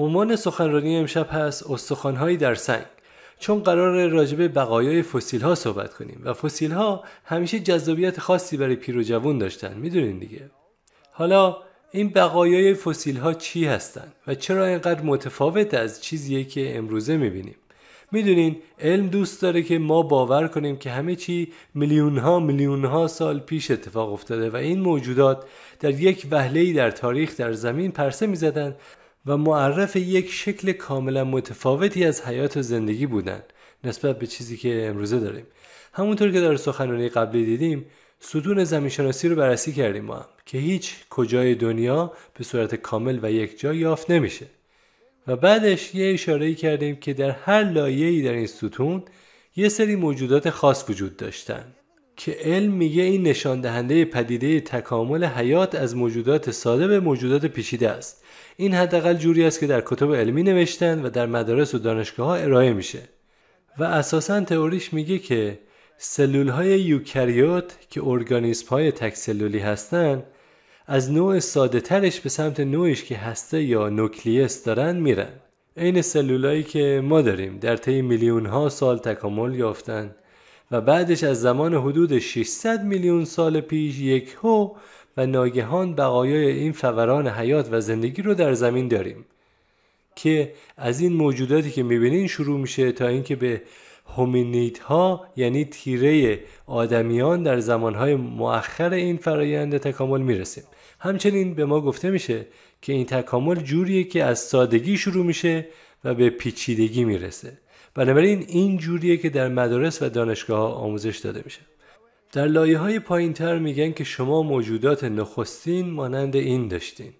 عنوان سخنرانی امشب هست استخوان‌هایی در سنگ، چون قراره راجع به بقایای فسیل‌ها صحبت کنیم و فسیل‌ها همیشه جذابیت خاصی برای پیر و جوون داشتن، میدونین دیگه. حالا این بقایای فسیل‌ها چی هستن و چرا اینقدر متفاوت از چیزیه که امروزه میبینیم؟ میدونین علم دوست داره که ما باور کنیم که همه چی میلیون‌ها سال پیش اتفاق افتاده و این موجودات در یک وهله‌ای در تاریخ در زمین پرسه میزدن و معرف یک شکل کاملا متفاوتی از حیات و زندگی بودن نسبت به چیزی که امروزه داریم. همونطور که در سخنرانی قبلی دیدیم ستون زمینشناسی رو بررسی کردیم ما هم که هیچ کجای دنیا به صورت کامل و یک جا یافت نمیشه و بعدش یه اشاره‌ای کردیم که در هر لایه‌ای در این ستون یه سری موجودات خاص وجود داشتن که علم میگه این نشان دهنده پدیده تکامل حیات از موجودات ساده به موجودات پیچیده است. این حداقل جوری است که در کتب علمی نوشتن و در مدارس و دانشگاه‌ها ارائه میشه و اساساً تئوریش میگه که سلول‌های یوکاریوت که ارگانیسم‌های تک سلولی هستن از نوع ساده ترش به سمت نوعش که هسته یا نوکلیس دارن میرن. این سلولایی که ما داریم در طی میلیون‌ها سال تکامل یافتن و بعدش از زمان حدود 600 میلیون سال پیش یکهو و ناگهان بقایای این فوران حیات و زندگی رو در زمین داریم که از این موجوداتی که میبینین شروع میشه تا اینکه به هومینیدها یعنی تیره آدمیان در زمانهای مؤخر این فرایند تکامل میرسیم. همچنین به ما گفته میشه که این تکامل جوریه که از سادگی شروع میشه و به پیچیدگی میرسه. بنابراین این جوریه که در مدارس و دانشگاه‌ها آموزش داده میشه. در لایه‌های پایین‌تر میگن که شما موجودات نخستین مانند این داشتین.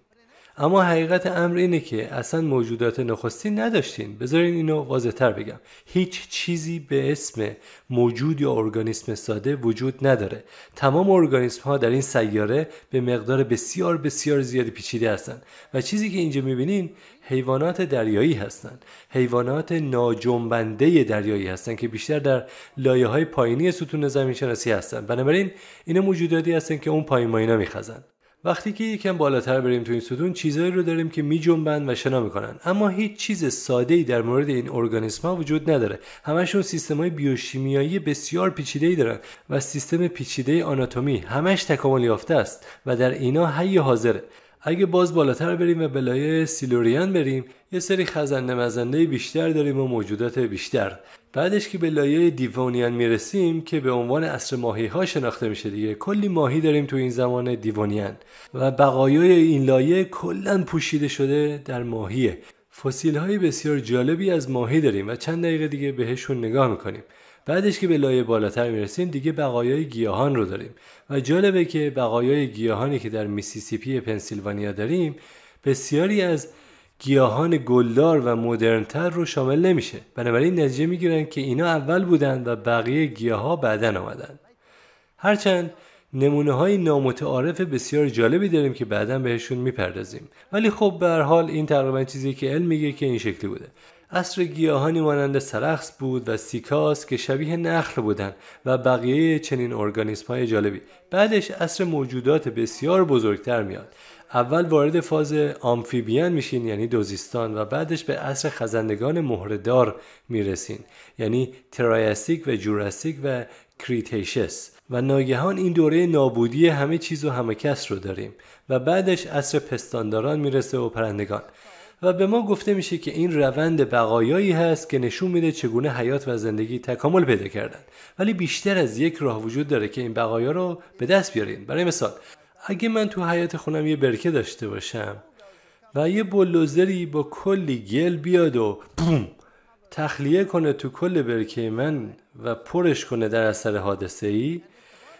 اما حقیقت امر اینه که اصلا موجودات نخستین نداشتین. بذارین اینو واضح‌تر بگم. هیچ چیزی به اسم موجود یا ارگانیسم ساده وجود نداره. تمام ارگانیسم‌ها در این سیاره به مقدار بسیار بسیار زیادی پیچیده هستن و چیزی که اینجا می‌بینین حیوانات دریایی هستن. حیوانات ناجنبنده دریایی هستن که بیشتر در لایه‌های پایینی ستون زمینشناسی هستن. بنابراین اینا موجوداتی هستن که اون پایین ماینا می‌خزن. وقتی که یکم بالاتر بریم تو این ستون چیزایی رو داریم که میجنبن و شنا میکنن، اما هیچ چیز ساده‌ای در مورد این ارگانیسم‌ها وجود نداره. همشون سیستم‌های بیوشیمیایی بسیار پیچیده‌ای دارن و سیستم پیچیده آناتومی همش تکامل یافته است و در اینا حی حاضره. اگه باز بالاتر بریم و به لایه سیلوریان بریم یه سری خزنده مزنده بیشتر داریم و موجودات بیشتر. بعدش که به لایه دیوونیان میرسیم که به عنوان عصر ماهی ها شناخته میشه دیگه، کلی ماهی داریم تو این زمان دیوونیان و بقایای این لایه کلن پوشیده شده در ماهیه. فسیل های بسیار جالبی از ماهی داریم و چند دقیقه دیگه بهشون نگاه میکنیم. بعدش که به لایه بالاتر میرسیم دیگه بقایای گیاهان رو داریم و جالبه که بقایای گیاهانی که در میسیسیپی پنسیلوانیا داریم بسیاری از گیاهان گلدار و مدرنتر رو شامل نمیشه. بنابراین نتیجه میگیرن که اینا اول بودن و بقیه گیاها بعدن آمدن. هرچند نمونه های نامتعارف بسیار جالبی داریم که بعدن بهشون میپردازیم، ولی خب به هر حال این تقریبا چیزی که علم میگه که این شکلی بوده. عصر گیاهانی مانند سرخس بود و سیکاس که شبیه نخل بودن و بقیه چنین ارگانیسم های جالبی. بعدش عصر موجودات بسیار بزرگتر میاد. اول وارد فاز آمفیبیان میشین یعنی دوزیستان و بعدش به عصر خزندگان مهره‌دار میرسین یعنی ترایاسیک و جوراسیک و کریتیشس و ناگهان این دوره نابودی همه چیز و همه کس رو داریم و بعدش عصر پستانداران میرسه و پرندگان و به ما گفته میشه که این روند بقایایی هست که نشون میده چگونه حیات و زندگی تکامل پیدا کردن. ولی بیشتر از یک راه وجود داره که این بقایا رو به دست بیارین. برای مثال اگه من تو حیاط خونم یه برکه داشته باشم و یه بولدوزری با کلی گل بیاد و بوم تخلیه کنه تو کل برکه من و پرش کنه در اثر حادثه‌ای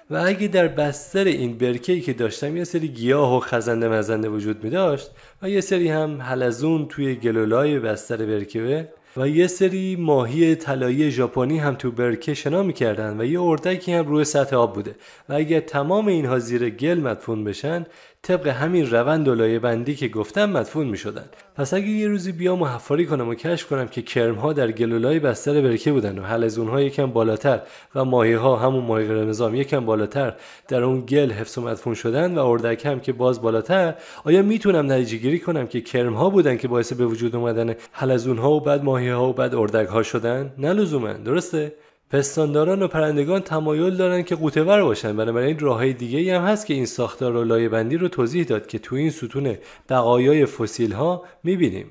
و اگه در بستر این برکه‌ای که داشتم یه سری گیاه و خزنده مزنده وجود می داشت و یه سری هم حلزون توی گلولای بستر برکه و یه سری ماهی طلایی ژاپنی هم تو برکه شنا می‌کردن و یه اردکی هم روی سطح آب بوده و اگه تمام اینها زیر گل مدفون بشن طبق همین روند و لایه بندی که گفتم مدفون میشدن. پس اگه یه روزی بیام و حفاری کنم و کشف کنم که کرم‌ها در گلولای بستر برکه بودن و حلزون‌ها یکم بالاتر و ماهی‌ها همون ماهی قرمزام یکم بالاتر در اون گل حفظ و مدفون شدن و اردک هم که باز بالاتر، آیا میتونم نتیجه گیری کنم که کرم‌ها بودن که باعث به وجود اومدن حلزون‌ها و بعد ماهی‌ها و بعد اردک‌ها شدن؟ نه لزوما، درسته؟ پستانداران و پرندگان تمایل دارن که قوطه‌ور باشن، بنابراین راههای دیگه‌ای هم هست که این ساختار و لایه‌بندی رو توضیح داد که تو این ستون بقایای فسیل‌ها می‌بینیم.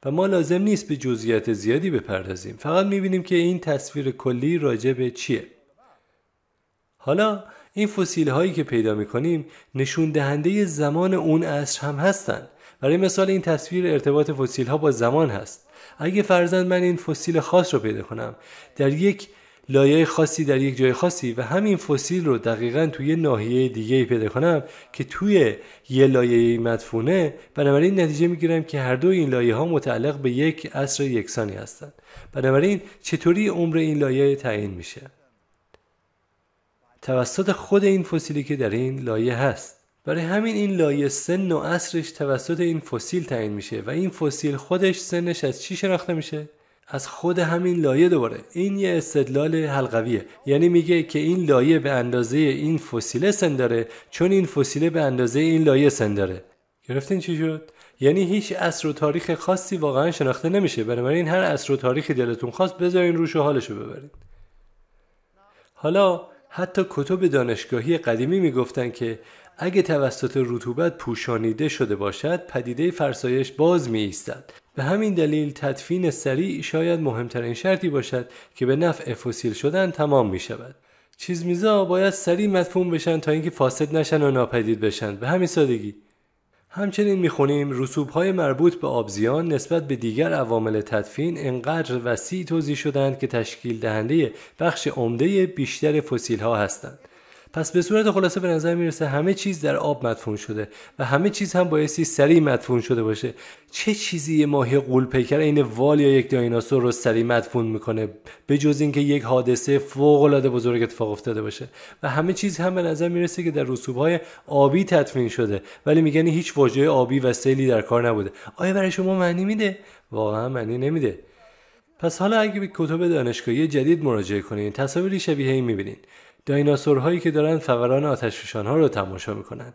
و ما لازم نیست به جزئیات زیادی بپردازیم، فقط می‌بینیم که این تصویر کلی راجع به چیه. حالا این فسیل‌هایی که پیدا می‌کنیم نشون دهنده زمان اون عصر هم هستن. برای مثال این تصویر ارتباط فسیل‌ها با زمان هست. اگه فرضاً من این فسیل خاص رو پیدا کنم در یک لایه خاصی در یک جای خاصی و همین فسیل رو دقیقاً توی ناحیه دیگه پیدا کنم که توی یه لایه مدفونه، بنابراین نتیجه میگیرم که هر دو این لایه ها متعلق به یک عصر یکسانی هستند. بنابراین چطوری عمر این لایه تعیین میشه؟ توسط خود این فسیلی که در این لایه هست. برای همین این لایه سن و عصرش توسط این فسیل تعیین میشه و این فسیل خودش سنش از چی شناخته میشه؟ از خود همین لایه. دوباره این یه استدلال حلقویه، یعنی میگه که این لایه به اندازه این فسیل سن داره چون این فسیل به اندازه این لایه سن داره. گرفتین چی شد؟ یعنی هیچ عصر و تاریخ خاصی واقعا شناخته نمیشه، بنابراین هر عصر و تاریخی دلتون خواست بذارین روش و حالشو ببرید. حالا حتی کتب دانشگاهی قدیمی میگفتن که اگه توسط رطوبت پوشانیده شده باشد پدیده فرسایش باز می ایستد. به همین دلیل تدفین سریع شاید مهمترین شرطی باشد که به نفع فسیل شدن تمام می شود. چیزمیزا باید سریع مدفون بشن تا اینکه فاسد نشن و ناپدید بشن، به همین سادگی. همچنین میخونیم رسوب‌های مربوط به آبزیان نسبت به دیگر عوامل تدفین انقدر وسیع توزیع شدند که تشکیل دهنده بخش عمده بیشتر فسیل‌ها هستند. پس به صورت خلاصه به نظر میرسه همه چیز در آب مدفون شده و همه چیز هم بایستی سریع مدفون شده باشه. چه چیزی یه ماهی غول‌پیکر عین وال یا یک دایناسور رو سریع مدفون میکنه به جز اینکه یک حادثه فوق‌العاده بزرگ اتفاق افتاده باشه؟ و همه چیز هم به نظر میرسه که در رسوب‌های آبی تدفین شده، ولی میگن هیچ واژه آبی و سیلی در کار نبوده. آیا برای شما معنی میده؟ واقعا معنی نمیده. پس حالا اگه به کتب دانشگاهی جدید مراجعه کنین تصاویری شبیه این میبینین. دایناسورهایی که دارن فوران آتشفشان‌ها رو تماشا میکنن.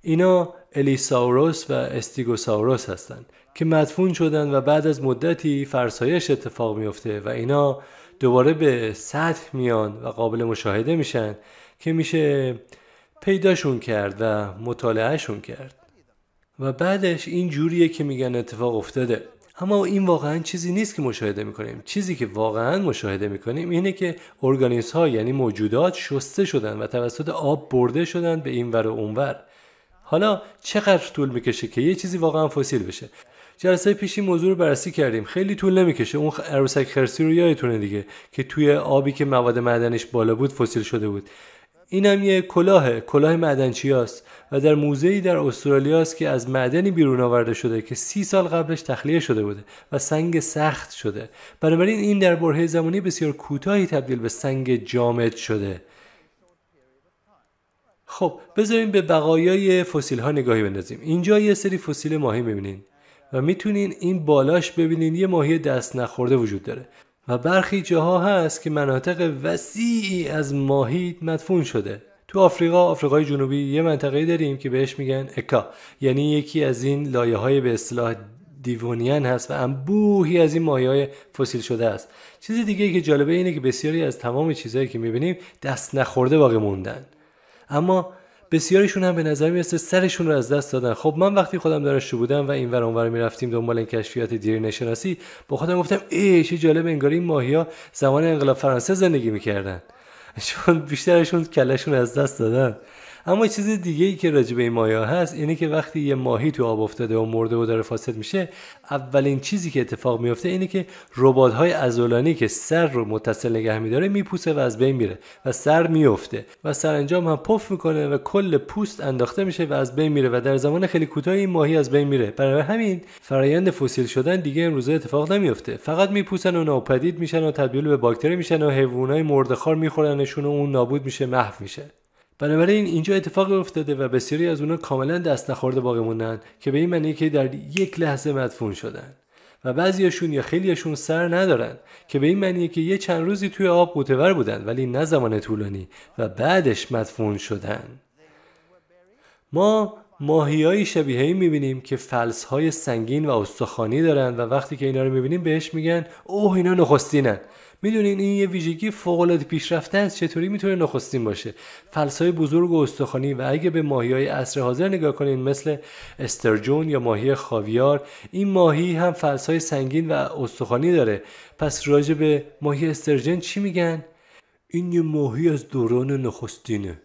اینا الیساوروس و استیگوساوروس هستن که مدفون شدن و بعد از مدتی فرسایش اتفاق میفته و اینا دوباره به سطح میان و قابل مشاهده میشن که میشه پیداشون کرد و مطالعهشون کرد. و بعدش این جوریه که میگن اتفاق افتاده. اما این واقعا چیزی نیست که مشاهده میکنیم. چیزی که واقعا مشاهده میکنیم اینه که ارگانیسم ها یعنی موجودات شسته شدن و توسط آب برده شدن به این ور و اون ور. حالا چقدر طول میکشه که یه چیزی واقعا فسیل بشه؟ جلسه پیش این موضوع رو بررسی کردیم، خیلی طول نمیکشه. اون عروسک خرسی رو یادتونه دیگه که توی آبی که مواد معدنش بالا بود فسیل شده بود. اینم یه کلاه معدنچیاست و در موزه‌ای در استرالیا است که از معدنی بیرون آورده شده که 30 سال قبلش تخلیه شده بوده و سنگ سخت شده. بنابراین این در برهه زمانی بسیار کوتاهی تبدیل به سنگ جامد شده. خب بذاریم به بقایای فسیل ها نگاهی بندازیم. اینجا یه سری فسیل ماهی می‌بینین و میتونین این بالاش ببینین یه ماهی دست نخورده وجود داره و برخی جاها هست که مناطق وسیعی از ماهی مدفون شده. تو آفریقای جنوبی یه منطقه‌ای داریم که بهش میگن اکا، یعنی یکی از این لایه‌های به اصطلاح دیوونیان هست و انبوهی از این ماهی‌های فسیل شده است. چیز دیگه‌ای که جالبه اینه که بسیاری از تمام چیزهایی که می‌بینیم دست نخورده باقی موندن، اما بسیاریشون هم به نظر میرسه سرشون رو از دست دادن. خب من وقتی خودم دانشجو بودم و این ور اون ور میرفتیم دنبال این کشفیات دیرینه‌شناسی، با خودم گفتم چه جالب، انگار این ماهی‌ها زمان انقلاب فرانسه زندگی می‌کردن، چون بیشترشون کلهشون از دست دادن. اما چیز دیگه‌ای که راجع به این ماهی‌ها هست اینه که وقتی یه ماهی تو آب افتاده و مرده و داره فاسد میشه، اولین چیزی که اتفاق میفته اینه که ربات‌های عضلانی که سر رو متصل نگه می‌داره میپوسه و از بین میره و سر میفته و سرانجام هم پف میکنه و کل پوست انداخته میشه و از بین میره و در زمان خیلی کوتاهی این ماهی از بین میره. برای همین فرآیند فسیل شدن دیگه امروزه اتفاق نمیفته، فقط میپوسن و ناپدید میشن و تبدیل به باکتری میشن و حیوانات مرده‌خوار میخورنشون و اون نابود میشه، محو میشه. بنابراین اینجا اتفاقی افتاده و بسیاری از اونها کاملا دست نخورده باقی موندن که به این معنی که در یک لحظه مدفون شدن و بعضیاشون یا خیلیاشون سر ندارن که به این معنیه که یه چند روزی توی آب غوطه‌ور بودن ولی نه زمان طولانی و بعدش مدفون شدن. ما ماهی‌های شبیه‌ای می‌بینیم که فلس‌های سنگین و استخوانی دارن و وقتی که اینا رو می‌بینیم بهش میگن اوه اینا نخستینن. میدونین این یه ویژگی فوق‌العاده پیشرفته است. چطوری میتونه نخستین باشه؟ فلس‌های بزرگ و استخوانی. و اگه به ماهی‌های عصر حاضر نگاه کنین مثل استرجون یا ماهی خاویار، این ماهی هم فلس‌های سنگین و استخوانی داره. پس راجع به ماهی استرجن چی میگن؟ این یه ماهی از دوران نخستینه.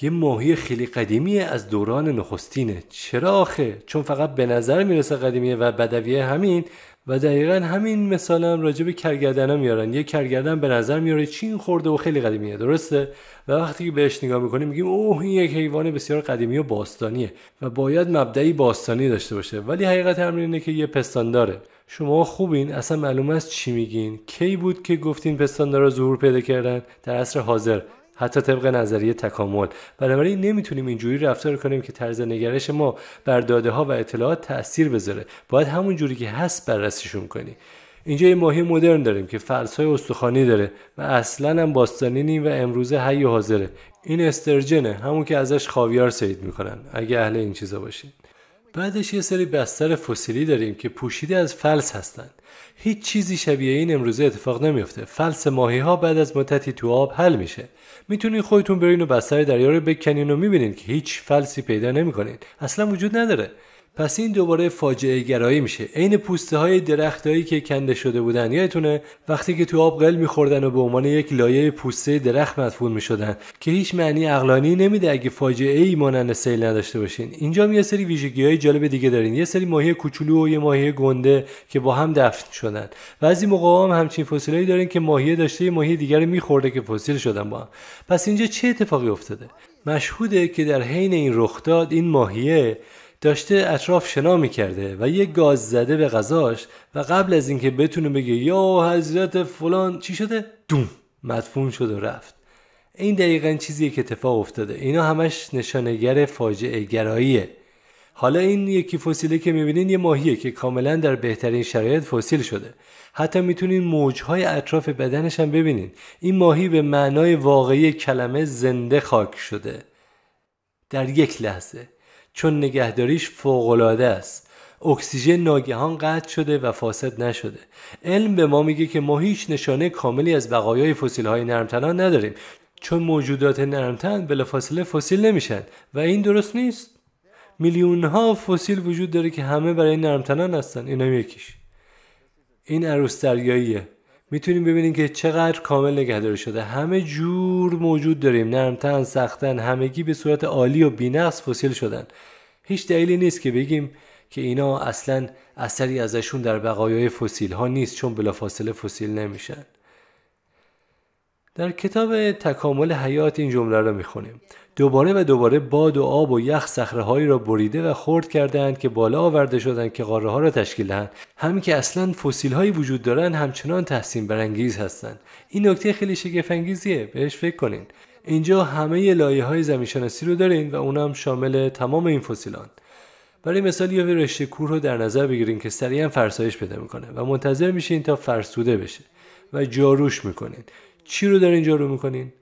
یه ماهی خیلی قدیمیه از دوران نخستینه. چرا آخه؟ چون فقط به نظر میرسه قدیمیه و بدویه همین. و دقیقا همین مثال هم راجع به کرگدن ها میارن. یه کرگدن به نظر میاره چین خورده و خیلی قدیمیه، درسته؟ و وقتی که بهش نگاه میکنیم میگیم اوه این یک حیوان بسیار قدیمی و باستانیه و باید مبدأی باستانی داشته باشه. ولی حقیقت امر اینه که یه پستان داره. شما خوبین؟ اصلا معلومه از چی میگین؟ کی بود که گفتین پستاندارا ظهور پیدا کردن؟ در عصر حاضر، حتی طبق نظریه تکامل. بنابراین نمیتونیم اینجوری رفتار کنیم که طرز نگرش ما بر داده ها و اطلاعات تأثیر بذاره. باید همون جوری که هست بررسیشون کنی. اینجا یه ماهی مدرن داریم که فلس‌های استخوانی داره و اصلاً هم باستانی نیم و امروزه حی و حاضره. این استرجنه، همون که ازش خاویار صید میکنن اگه اهل این چیزا باشین. بعدش یه سری بستر فسیلی داریم که پوشیده از فلس هستن. هیچ چیزی شبیه این امروزه اتفاق نمیفته. فلس ماهی ها بعد از مدتی تو آب حل میشه. میتونین خودتون برین و بستر دریا رو بکنین و میبینین که هیچ فلسی پیدا نمیکنین. اصلا وجود نداره. پس این دوباره فاجعه گرایی میشه. عین پوسته های درختایی که کنده شده بودن. یادتونه وقتی که تو آب قل میخوردن و به عنوان یک لایه پوسته درخت مدفون میشدن که هیچ معنی عقلانی نمیده اگه فاجعه ای مانند سیل نداشته باشین. اینجا یه سری ویژگی‌های جالب دیگه دارین. یه سری ماهی کوچولو و یه ماهی گنده که با هم دفن شدن. بعضی موقع هم همچین فسیلایی دارین که ماهی داشته یه ماهی دیگر میخورده که فسیل شدن با هم. پس اینجا چه اتفاقی افتاده؟ مشهوده که در حین این رخداد این ماهیه داشته اطراف شنا میکرده و یه گاز زده به غذاش و قبل از اینکه بتونه بگه یا حضرت فلان چی شده؟ دوم مدفون شد و رفت. این دقیقاً چیزیه که اتفاق افتاده. اینا همش نشانگر فاجعه گراییه. حالا این یکی فسیله که میبینین یه ماهیه که کاملا در بهترین شرایط فسیل شده. حتی میتونین موجهای اطراف بدنش هم ببینین. این ماهی به معنای واقعی کلمه زنده خاک شده در یک لحظه، چون نگهداریش فوق‌العاده است. اکسیژن ناگهان قطع شده و فاسد نشده. علم به ما میگه که ما هیچ نشانه کاملی از بقایای فسیل‌های نرمتنان نداریم، چون موجودات نرمتن بلافاصله فسیل نمیشن و این درست نیست. میلیون‌ها فسیل وجود داره که همه برای نرمتنان هستن. اینم یکیش. این عروس دریاییه. میتونیم ببینیم که چقدر کامل نگهداری شده. همه جور موجود داریم، نرمتن، سختن، همگی به صورت عالی و بی‌نقص فسیل شدن. هیچ دلیلی نیست که بگیم که اینا اصلاً اثری ازشون در بقایای فسیل ها نیست، چون بلافاصله فسیل نمیشن. در کتاب تکامل حیات این جمله را میخونیم: دوباره و دوباره باد و آب و یخ صخره‌هایی را بریده و خرد کردند که بالا آورده شدند که قاره‌ها را تشکیل دهند. همین که اصلاً فسیل‌هایی وجود دارند همچنان تحسین برانگیز هستند. این نکته خیلی شگفت‌انگیزیه، بهش فکر کنین. اینجا همه لایه‌های زمین‌شناسی رو دارین و اونم شامل تمام این فسیلان. برای مثال یه رشته کوه رو در نظر بگیرین که سریعا فرسایش پیدا میکنه و منتظر میشین تا فرسوده بشه و جاروش میکنین. چی رو دارین جارو میکنین؟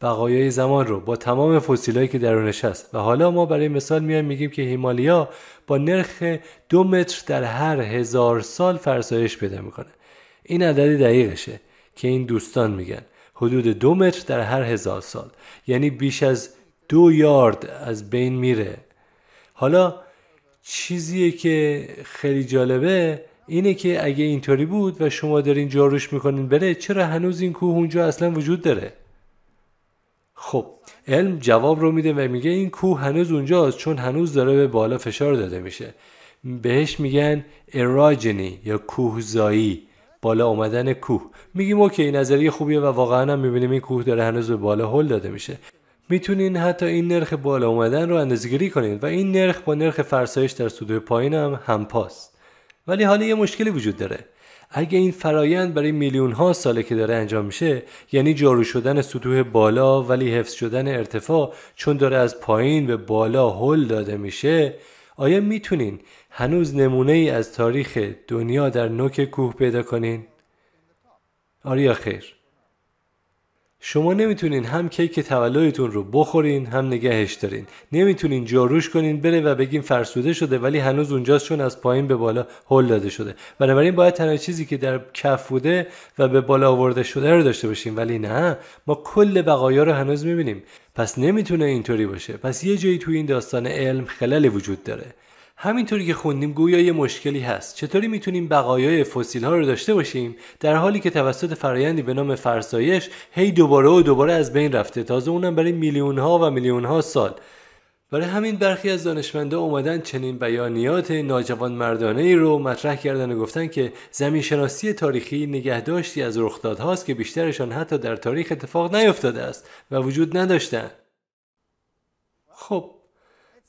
بقایای زمان رو با تمام فسیلایی که درونش هست. و حالا ما برای مثال میگیم که هیمالیا با نرخ 2 متر در هر 1000 سال فرسایش پیدا میکنه. این عدد دقیقشه که این دوستان میگن حدود 2 متر در هر 1000 سال، یعنی بیش از 2 یارد از بین میره. حالا چیزیه که خیلی جالبه اینه که اگه اینطوری بود و شما دارین جاروش میکنین بره، چرا هنوز این کوه اونجا اصلا وجود داره؟ خب علم جواب رو میده و میگه این کوه هنوز اونجاست چون هنوز داره به بالا فشار داده میشه. بهش میگن اراجنی یا کوهزایی، بالا اومدن کوه. میگیم اوکی، نظریه خوبیه و واقعا هم میبینیم این کوه داره هنوز به بالا هل داده میشه. میتونین حتی این نرخ بالا اومدن رو اندازه‌گیری کنین و این نرخ با نرخ فرسایش در سطوح پایین هم همپاست. ولی حالا یه مشکلی وجود داره. اگه این فرایند برای میلیون ها ساله که داره انجام میشه، یعنی جارو شدن سطوح بالا ولی حفظ شدن ارتفاع چون داره از پایین به بالا هل داده میشه، آیا میتونین هنوز نمونه ای از تاریخ دنیا در نوک کوه پیدا کنین؟ آره یا خیر؟ شما نمیتونین هم کیک تولدتون رو بخورین هم نگهش دارین. نمیتونین جاروش کنین بره و بگین فرسوده شده ولی هنوز اونجاست چون از پایین به بالا هل داده شده. بنابراین باید تنها چیزی که در کف بوده و به بالا آورده شده رو داشته باشیم، ولی نه، ما کل بقایا رو هنوز میبینیم. پس نمیتونه اینطوری باشه. پس یه جایی توی این داستان علم خللی وجود داره. همینطوری که خوندیم گویا یه مشکلی هست. چطوری میتونیم بقایای فسیل ها رو داشته باشیم در حالی که توسط فرآیندی به نام فرسایش هی دوباره و دوباره از بین رفته، تازه اونم برای میلیون ها و میلیون ها سال. برای همین برخی از دانشمندا اومدن چنین بیانیات ناجوان مردانه‌ای رو مطرح کردن و گفتن که زمین شناسی تاریخی نگهداشتی از رخدادهاست که بیشترشان حتی در تاریخ اتفاق نیفتاده است و وجود نداشتن. خب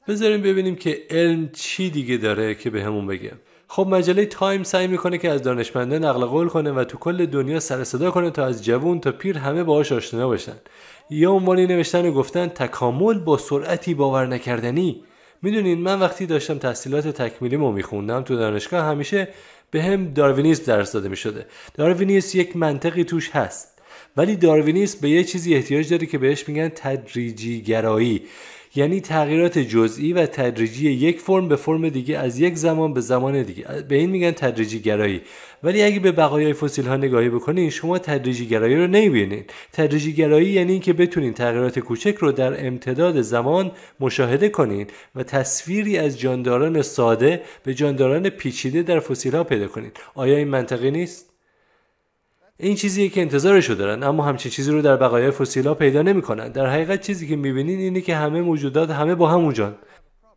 بذاریم ببینیم که علم چی دیگه داره که به همون بگه. خب مجله تایم سعی میکنه که از دانشمنده نقل قول کنه و تو کل دنیا سر صدا کنه تا از جوون تا پیر همه باهاش آشنا باشن. یا عنوانی نوشتن و گفتن تکامل با سرعتی باور نکردنی. میدونین من وقتی داشتم تحصیلات تکمیلیمو میخوندم تو دانشگاه همیشه به هم داروینیسم درس داده میشده. داروینیسم یک منطقی توش هست، ولی داروینیسم به یه چیزی احتیاج داره که بهش میگن تدریجی گرایی، یعنی تغییرات جزئی و تدریجی یک فرم به فرم دیگه از یک زمان به زمان دیگه. به این میگن تدریجی گرایی. ولی اگه به بقایای فسیل ها نگاهی بکنین شما تدریجی گرایی رو نمیبینین. تدریجی گرایی یعنی اینکه بتونین تغییرات کوچک رو در امتداد زمان مشاهده کنین و تصویری از جانداران ساده به جانداران پیچیده در فسیل ها پیدا کنین. آیا این منطقی نیست؟ این چیزیه که انتظارشو دارن، اما همچین چیزی رو در بقایای فسیل‌ها پیدا نمی‌کنن. در حقیقت چیزی که می‌بینین اینه که همه موجودات همه با هم اونجان.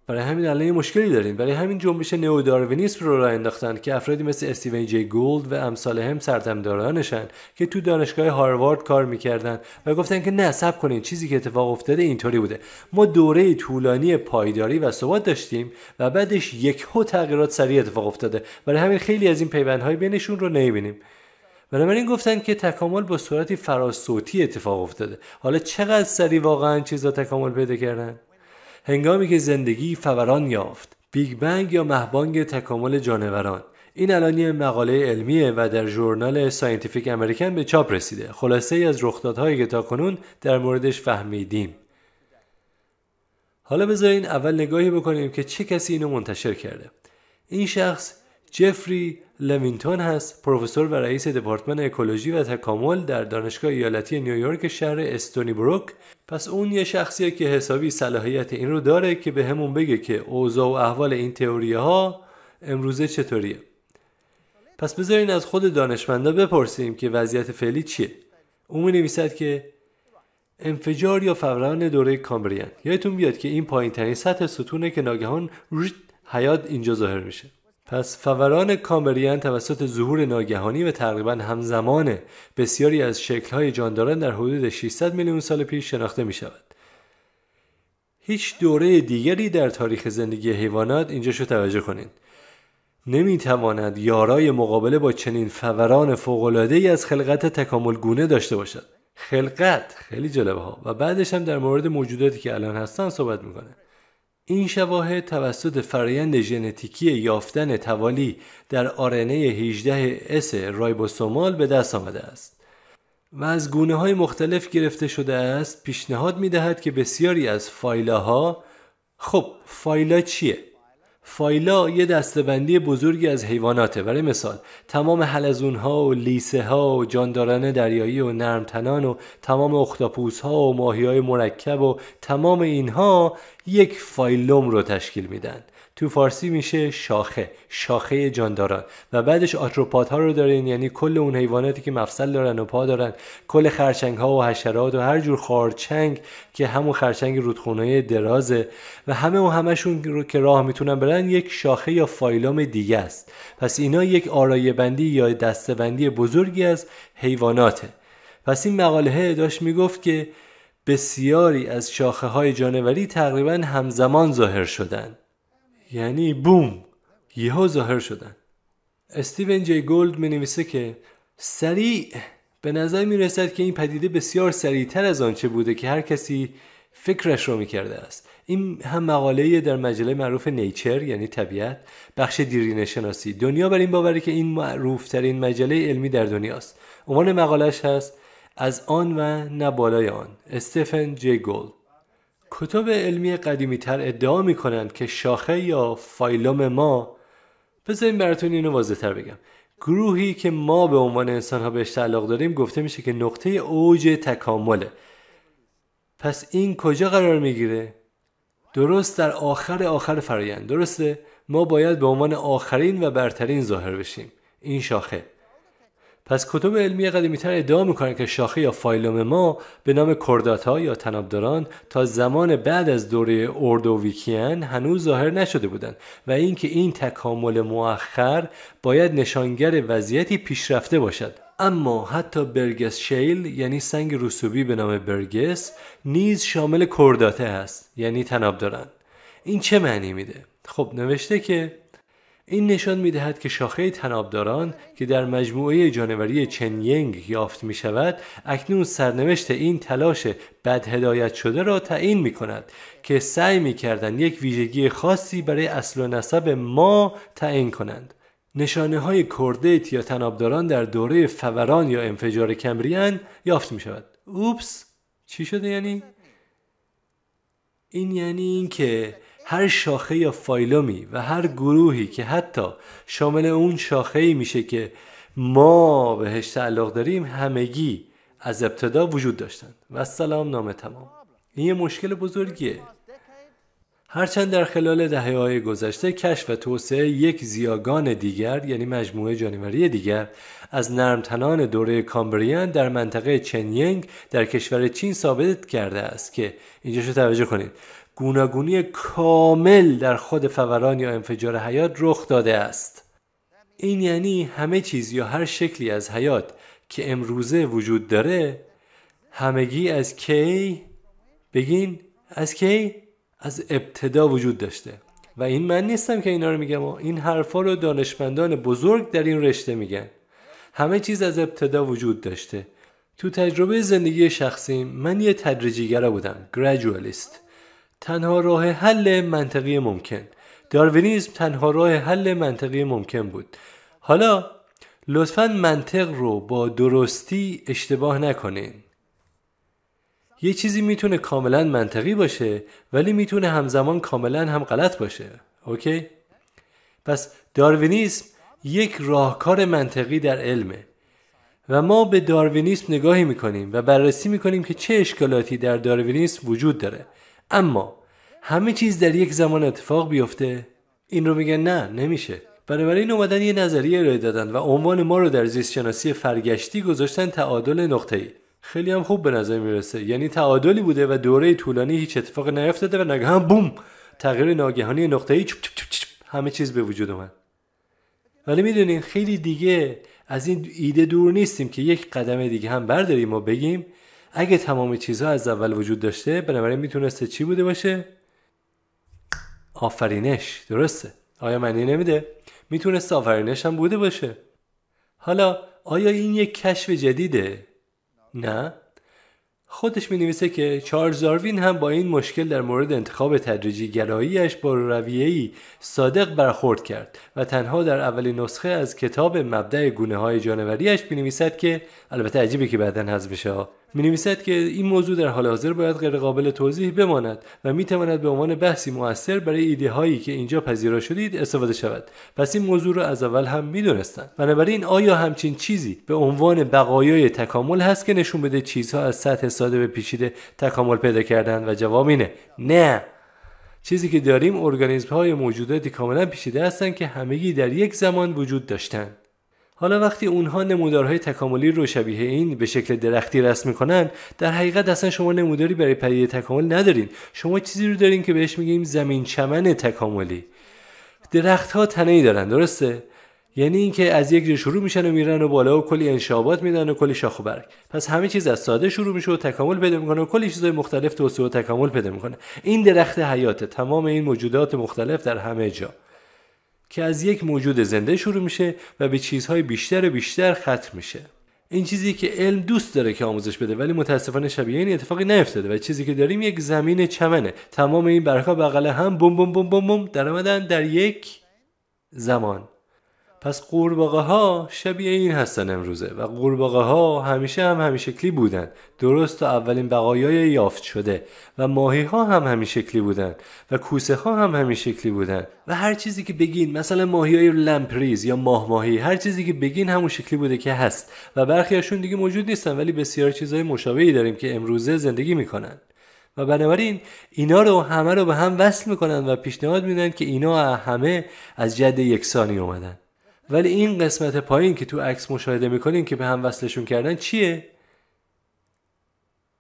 برای همین الان یه مشکلی داریم. برای همین جنبش نئوداروینیسم رو راه انداختن که افرادی مثل استیون جی گولد و امثال هم سرتمدارانشن که تو دانشگاه هاروارد کار می‌کردن و گفتن که نه، صبر کنین، چیزی که اتفاق افتاده اینطوری بوده. ما دوره طولانی پایداری و ثبات داشتیم و بعدش یکهو تغییرات سریع اتفاق افتاده. برای همین خیلی از این پیوندهای بینشون رو نمی‌بینیم. بنابراین گفتن که تکامل با صورتی فراسوتی اتفاق افتاده. حالا چقدر سریع واقعا چیزا تکامل پیدا کردن؟ هنگامی که زندگی فوران یافت، بیگ بنگ یا مهبانگ تکامل جانوران. این الان یه مقاله علمیه و در ژورنال ساینتیفیک امریکن به چاپ رسیده. خلاصه ای از رخدادهایی که تاکنون در موردش فهمیدیم. حالا بذارین اول نگاهی بکنیم که چه کسی اینو منتشر کرده. این شخص جفری لوینتون هست، پروفسور و رئیس دپارتمان اکولوژی و تکامل در دانشگاه ایالتی نیویورک شهر استونی بروک. پس اون یه شخصیه که حسابی صلاحیت این رو داره که به همون بگه که اوضاع و احوال این تئوریه ها امروزه چطوریه. پس بذارین از خود دانشمندا بپرسیم که وضعیت فعلی چیه. اون می‌نویسد که انفجار یا فوران دوره کامبریان. یادتون بیاد که این پایین‌ترین سطح ستونه که ناگهان حیات اینجا ظاهر میشه. پس فوران کامبریان توسط ظهور ناگهانی و تقریباً همزمان بسیاری از شکل‌های جانداران در حدود 600 میلیون سال پیش شناخته می‌شود. هیچ دوره دیگری در تاریخ زندگی حیوانات اینجاشو توجه کنین نمی‌تواند یارای مقابله با چنین فوران فوق‌العاده‌ای از خلقت تکاملگونه داشته باشد. خلقت خیلی جالبه ها. و بعدش هم در مورد موجوداتی که الان هستن صحبت می‌کنه. این شواهد توسط فرآیند ژنتیکی یافتن توالی در آرنه 18S رایبوسومال به دست آمده است و از گونه‌های مختلف گرفته شده است. پیشنهاد می‌دهد که بسیاری از فایلاها، خب فایلا چیه؟ فایلا یه دسته‌بندی بزرگی از حیواناته. برای مثال تمام حلزون‌ها و لیسه‌ها و جانداران دریایی و نرمتنان و تمام اختاپوس‌ها و ماهی‌های مرکب و تمام اینها یک فایلوم رو تشکیل میدن. تو فارسی میشه شاخه جانداران. و بعدش آتروپادها رو دارین، یعنی کل اون حیواناتی که مفصل دارن و پا دارن، کل خرچنگ‌ها و حشرات و هر جور خارچنگ که همون خرچنگ رودخونه‌ای درازه و همشون رو که راه میتونن برن یک شاخه یا فایلوم دیگه است. پس اینا یک آرایه بندی یا دسته‌بندی بزرگی از حیواناته. پس این مقاله داشت میگفت که بسیاری از شاخه‌های جانوری تقریباً همزمان ظاهر شدن. یعنی بوم یهو ظاهر شدن. استیون جی گولد می نویسه که سریع به نظر می رسد که این پدیده بسیار سریعتر از آنچه بوده که هر کسی فکرش رو می کرده است. این هم مقاله‌ای در مجله معروف نیچر یعنی طبیعت بخش دیرینه شناسی. دنیا بر این باوری که این معروف ترین مجله علمی در دنیاست. عنوان مقالهش هست از آن و نه بالای آن. استیون جی گولد. کتب علمی قدیمی تر ادعا می کنند که شاخه یا فایلوم ما، بذاریم براتون اینو واضح تر بگم، گروهی که ما به عنوان انسان ها بهش تعلق داریم گفته میشه که نقطه اوج تکامله. پس این کجا قرار میگیره؟ درست در آخر فرآیند. درسته؟ ما باید به عنوان آخرین و برترین ظاهر بشیم. این شاخه. پس کتب علمی قدیمی‌تر ادعا می‌کنند که شاخه یا فایلوم ما به نام کرداتا یا طنابداران تا زمان بعد از دوره اردوویکیان هنوز ظاهر نشده بودند و اینکه این تکامل مؤخر باید نشانگر وضعیتی پیشرفته باشد. اما حتی برگس شیل یعنی سنگ رسوبی به نام برگس نیز شامل کرداته است، یعنی طنابداران. این چه معنی میده؟ خب نوشته که این نشان می‌دهد که شاخه طنابداران که در مجموعه جانوری چنینگ یافت می‌شود اکنون سرنوشت این تلاش بد هدایت شده را تعیین می‌کند که سعی می‌کردند یک ویژگی خاصی برای اصل و نسب ما تعیین کنند. نشانه‌های کردیت یا طنابداران در دوره فوران یا انفجار کمبریان یافت می‌شود. اوپس، چی شده یعنی؟ این یعنی این که هر شاخه یا فایلومی و هر گروهی که حتی شامل اون شاخه‌ای میشه که ما بهش تعلق داریم همگی از ابتدا وجود داشتند و سلام نامه تمام. این یه مشکل بزرگیه. هرچند در خلال دهه‌های گذشته کشف و توسعه یک زیاگان دیگر یعنی مجموعه جانوری دیگر از نرمتنان دوره کامبریان در منطقه چنینگ در کشور چین ثابت کرده است که اینجاشو توجه کنید گوناگونی کامل در خود فوران یا انفجار حیات رخ داده است. این یعنی همه چیز یا هر شکلی از حیات که امروزه وجود داره همگی از کی؟ بگین از کی؟ از ابتدا وجود داشته. و این من نیستم که اینا رو میگم، این حرفا رو دانشمندان بزرگ در این رشته میگن. همه چیز از ابتدا وجود داشته. تو تجربه زندگی شخصی من یه تدریجیگرا بودم، گریجوالیست. تنها راه حل منطقی ممکن. داروینیسم تنها راه حل منطقی ممکن بود. حالا لطفاً منطق رو با درستی اشتباه نکنین. یه چیزی میتونه کاملاً منطقی باشه ولی میتونه همزمان کاملاً هم غلط باشه. اوکی؟ پس داروینیسم یک راهکار منطقی در علمه و ما به داروینیسم نگاهی میکنیم و بررسی میکنیم که چه اشکالاتی در داروینیسم وجود داره. اما همه چیز در یک زمان اتفاق بیفته؟ این رو میگن نه، نمیشه. بنابراین اومدن یه نظریه ارائه دادن و عنوان ما رو در زیست شناسی فرگشتی گذاشتن تعادل نقطه‌ای. خیلی هم خوب به نظر میرسه. یعنی تعادلی بوده و دوره طولانی هیچ اتفاق نیفتاده و ناگهان بوم، تغییر ناگهانی نقطه‌ای، همه چیز به وجود اومد. ولی میدونین خیلی دیگه از این ایده دور نیستیم که یک قدم دیگه هم برداریم و بگیم اگه تمام چیزها از اول وجود داشته بنابراین میتونسته چی بوده باشه؟ آفرینش. درسته؟ آیا معنی نمیده؟ میتونسته آفرینش هم بوده باشه. حالا آیا این یک کشف جدیده؟ نه. خودش می نویسه که چارلز داروین هم با این مشکل در مورد انتخاب تدریجی گراییش با رویه‌ای صادق برخورد کرد و تنها در اولین نسخه از کتاب مبدأ گونه‌های جانوریش می نویسد که البته عجیبه که بعداً حذف بشه، می نویسد که این موضوع در حال حاضر باید غیر قابل توضیح بماند و می تواند به عنوان بحثی مؤثر برای ایده هایی که اینجا پذیرا شدید استفاده شود. پس این موضوع رو از اول هم می دونستند. بنابراین آیا همچین چیزی به عنوان بقایای تکامل هست که نشون بده چیزها از سطح ساده به پیچیده تکامل پیدا کردن؟ و جواب اینه نه. چیزی که داریم ارگانیسم های موجوداتی کاملا پیچیده هستند که همگی در یک زمان وجود داشتند. حالا وقتی اونها نمودارهای تکاملی رو شبیه این به شکل درختی رسم میکنن، در حقیقت اصلا شما نموداری برای پدیده تکامل ندارین. شما چیزی رو دارین که بهش میگیم زمین چمن تکاملی. درختها تنه‌ای دارن، درسته؟ یعنی اینکه از یک جا شروع میشن و میرن و بالا و کلی انشابات میدن و کلی شاخ و برگ. پس همه چیز از ساده شروع میشه و تکامل پیدا میکنه و کلی چیزای مختلف توسعه و تکامل پیدا میکنه. این درخت حیاته، تمام این موجودات مختلف در همه جا که از یک موجود زنده شروع میشه و به چیزهای بیشتر و بیشتر ختم میشه. این چیزی که علم دوست داره که آموزش بده، ولی متاسفانه شبیه این اتفاقی نیفتاده و چیزی که داریم یک زمین چمنه. تمام این برگ‌ها بغل هم بوم بوم بوم بوم بوم در اومدن در یک زمان. پس قورباغه‌ها شبیه این هستن امروزه و قورباغه‌ها همیشه هم همین شکلی بودن، درست تا اولین بقایای یافت شده، و ماهی‌ها هم همین شکلی بودن و کوسه‌ها هم همین شکلی بودن و هر چیزی که بگین، مثلا ماهی‌های لمپریز یا ماهی، هر چیزی که بگین همون شکلی بوده که هست و برخیاشون دیگه موجود نیستن، ولی بسیار چیزهای مشابهی داریم که امروزه زندگی میکنن و بنابراین اینا رو همه رو به هم وصل میکنن و پیشنهاد میدن که اینا همه از جد یکسانی اومدن. ولی این قسمت پایین که تو عکس مشاهده میکنین که به هم وصلشون کردن چیه؟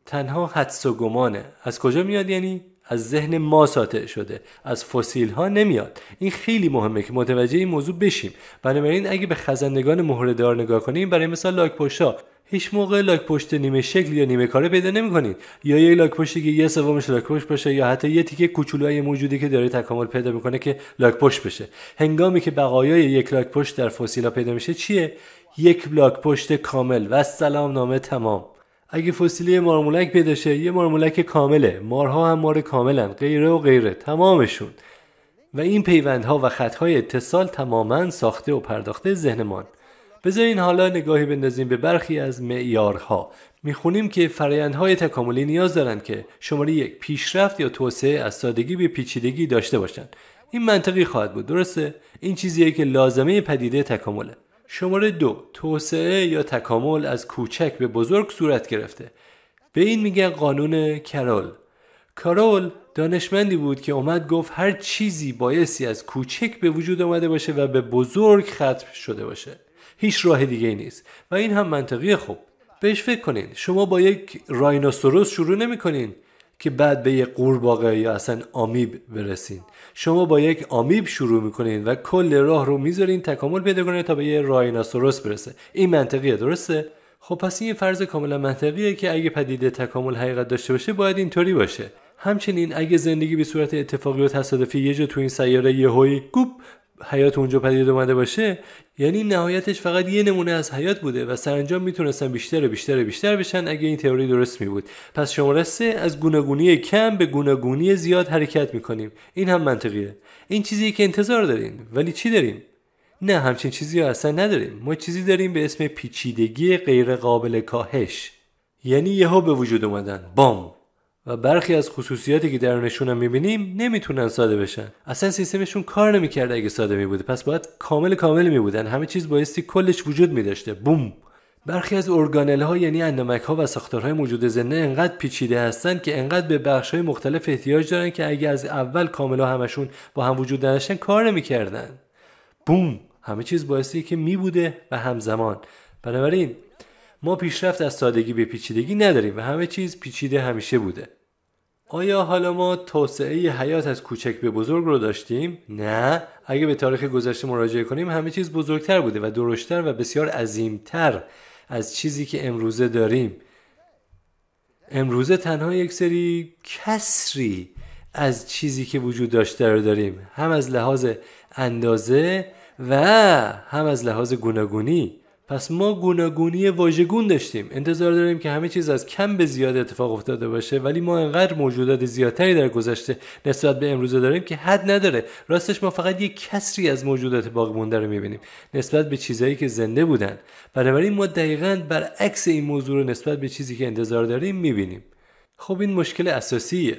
تنها حدس و گمانه. از کجا میاد؟ یعنی از ذهن ما ساطع شده، از فسیل ها نمیاد. این خیلی مهمه که متوجه این موضوع بشیم. بنابراین اگه به خزندگان مهره‌دار نگاه کنیم، برای مثال لاک‌پشت‌ها، هیچ موقع لاک‌پشت نیمه شکل یا نیمه کاره پیدا نمی‌کنید، یا یه لاک‌پشتی که یه سومش لاک‌پشت باشه، یا حتی یه تیکه کوچولوی موجودی که داره تکامل پیدا میکنه که لاک‌پشت بشه. هنگامی که بقایای یک لاک‌پشت در فسیل‌ها پیدا میشه چیه؟ یک لاک‌پشت کامل و سلام نامه تمام. اگه فسیلی مارمولک پیدا شه، یه مارمولک کامله. مارها هم مار کاملن، غیره و غیره، تمامشون. و این پیوندها و خطهای اتصال تماماً ساخته و پرداخته ذهنمان. بذارین حالا نگاهی بندازیم به برخی از معیارها. میخونیم که فرآیندهای تکاملی نیاز دارن که شماره 1 پیشرفت یا توسعه از سادگی به پیچیدگی داشته باشن. این منطقی خواهد بود، درسته؟ این چیزیه که لازمه پدیده تکامله. شماره 2 توسعه یا تکامل از کوچک به بزرگ صورت گرفته. به این میگن قانون کرول. کارول دانشمندی بود که اومد گفت هر چیزی بایستی از کوچک به وجود اومده باشه و به بزرگ ختم شده باشه. هیچ راه دیگه ای نیست و این هم منطقیه. خوب بهش فکر کنین. شما با یک راینوسوروس شروع نمی کنین که بعد به یک قورباغه یا اصلا آمیب برسین. شما با یک آمیب شروع میکنین و کل راه رو میذارین تکامل پیدا کنه تا به یک راینوسوروس برسه. این منطقیه، درسته؟ خب پس این فرض کاملا منطقیه که اگه پدیده تکامل حقیقت داشته باشه باید اینطوری باشه. همچنین اگه زندگی به صورت اتفاقی و تصادفی یه جا تو این سیاره یهویی گوپ حیات اونجا پدید اومده باشه، یعنی نهایتش فقط یه نمونه از حیات بوده و سرانجام میتونستن بیشتر و بیشتر و بیشتر بشن اگه این تئوری درست می بود. پس شماره 3 از گوناگونی کم به گوناگونی زیاد حرکت میکنیم. این هم منطقیه. این چیزیه که انتظار دارین. ولی چی داریم؟ نه، همچین چیزی رو اصلا نداریم. ما چیزی داریم به اسم پیچیدگی غیر قابل کاهش. یعنی یهو به وجود اومدن، بام. و برخی از خصوصیاتی که درونشون هم میبینیم نمیتونن ساده بشن. اصلا سیستمشون کار نمیکرد اگه ساده میبوده. پس باید کامل میبودن. همه چیز بایستی کلش وجود میداشته. بوم. برخی از ارگانل ها یعنی اندامک ها و ساختارهای موجود زنده انقدر پیچیده هستن که انقدر به بخش های مختلف احتیاج دارن که اگه از اول کاملا همشون با هم وجود نداشتن کار نمیکردن. بوم. همه چیز بایستی که میبوده و همزمان. بنابراین ما پیشرفت از سادگی به پیچیدگی نداریم و همه چیز پیچیده همیشه بوده. آیا حالا ما توسعه حیات از کوچک به بزرگ رو داشتیم؟ نه. اگه به تاریخ گذشته مراجعه کنیم همه چیز بزرگتر بوده و درشتر و بسیار عظیمتر از چیزی که امروزه داریم. امروزه تنها یک سری کسری از چیزی که وجود داشته رو داریم، هم از لحاظ اندازه و هم از لحاظ گوناگونی. پس ما گوناگونی واژگون داشتیم. انتظار داریم که همه چیز از کم به زیاد اتفاق افتاده باشه، ولی ما انقدر موجودات زیادتری در گذشته نسبت به امروزه داریم که حد نداره. راستش ما فقط یک کسری از موجودات باقی مونده رو می‌بینیم نسبت به چیزایی که زنده بودن. بنابراین ما دقیقاً برعکس این موضوع رو نسبت به چیزی که انتظار داریم می‌بینیم. خب این مشکل اساسیه.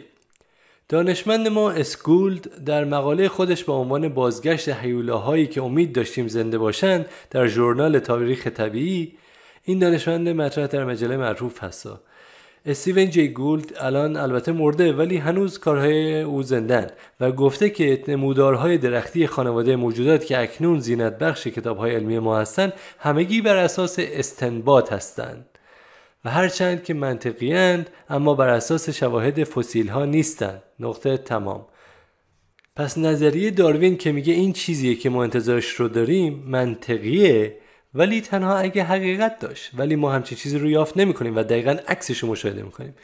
دانشمند ما اسکولد در مقاله خودش با عنوان بازگشت هیولاهایی که امید داشتیم زنده باشند در ژورنال تاریخ طبیعی، این دانشمند مطرح در مجله معروف هستا. استیون جی گولد الان البته مرده ولی هنوز کارهای او زندن و گفته که نمودارهای درختی خانواده موجودات که اکنون زینت بخش کتاب‌های علمی ما هستند همگی بر اساس استنباط هستند و هرچند که منطقی‌اند اما بر اساس شواهد فسیل ها نیستند. نقطه تمام. پس نظریه داروین که میگه این چیزیه که ما انتظارش رو داریم منطقیه، ولی تنها اگه حقیقت داشت. ولی ما همچین چیزی رو یافت نمی‌کنیم و دقیقاً عکسش رو مشاهده می‌کنیم.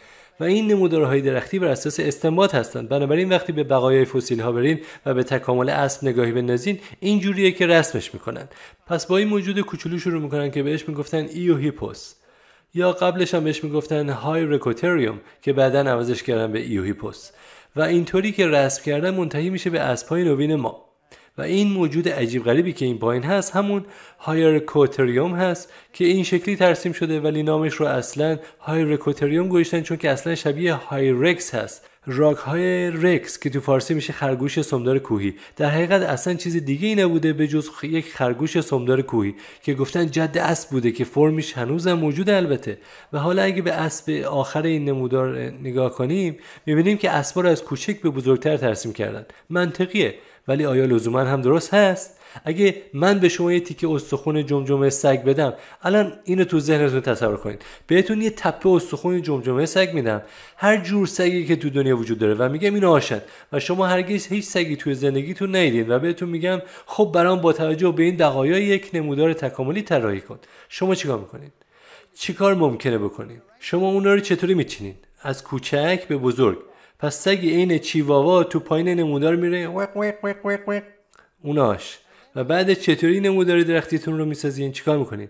و این نمودارهای درختی بر اساس استنباط هستند. بنابراین وقتی به بقایای فسیل ها برین و به تکامل اسب نگاهی بندازین این جوریه که رسمش میکنن. پس با این موجود کوچولو شروع میکنن که بهش میگفتن ایوهیپوس، یا قبلش هم بهش میگفتن هایرکوتریوم که بعداً عوضش کردن به ایوهیپوس، و اینطوری که رسم کردن منتهی میشه به اسب‌های نوین ما. و این موجود عجیب غریبی که این پایین هست همون هایرکوتریوم هست که این شکلی ترسیم شده، ولی نامش رو اصلا هایرکوتریوم گذاشتن چون که اصلا شبیه هایرکس هست، راک های رکس که تو فارسی میشه خرگوش سمدار کوهی. در حقیقت اصلا چیز دیگه ای نبوده به جز یک خرگوش سمدار کوهی که گفتن جد اسب بوده که فرمش هنوزم موجوده البته. و حالا اگه به اسب آخر این نمودار نگاه کنیم میبینیم که اسبا رو از کوچک به بزرگتر ترسیم کردن. منطقیه، ولی آیا لزوما هم درست هست؟ اگه من به شما یه تیکه استخون جمجمه سگ بدم، الان اینو تو ذهنتون تصور کنید، بهتون یه تپه استخون جمجمه سگ میدم، هر جور سگی که تو دنیا وجود داره، و میگم اینو آشن، و شما هرگز هیچ سگی توی زندگیتون ندیدین، و بهتون میگم خب برام با توجه به این بقایا یک نمودار تکاملی طراحی کن. شما چیکار میکنین؟ چیکار ممکنه بکنین؟ شما اونا رو چطوری میچینین؟ از کوچک به بزرگ. پس سگ عین چیواوا تو پایین نمودار میره وق وق وق وق وق، اوناش. و بعد چطوری نمودار درختیتون رو میسازین؟ چیکار میکنین؟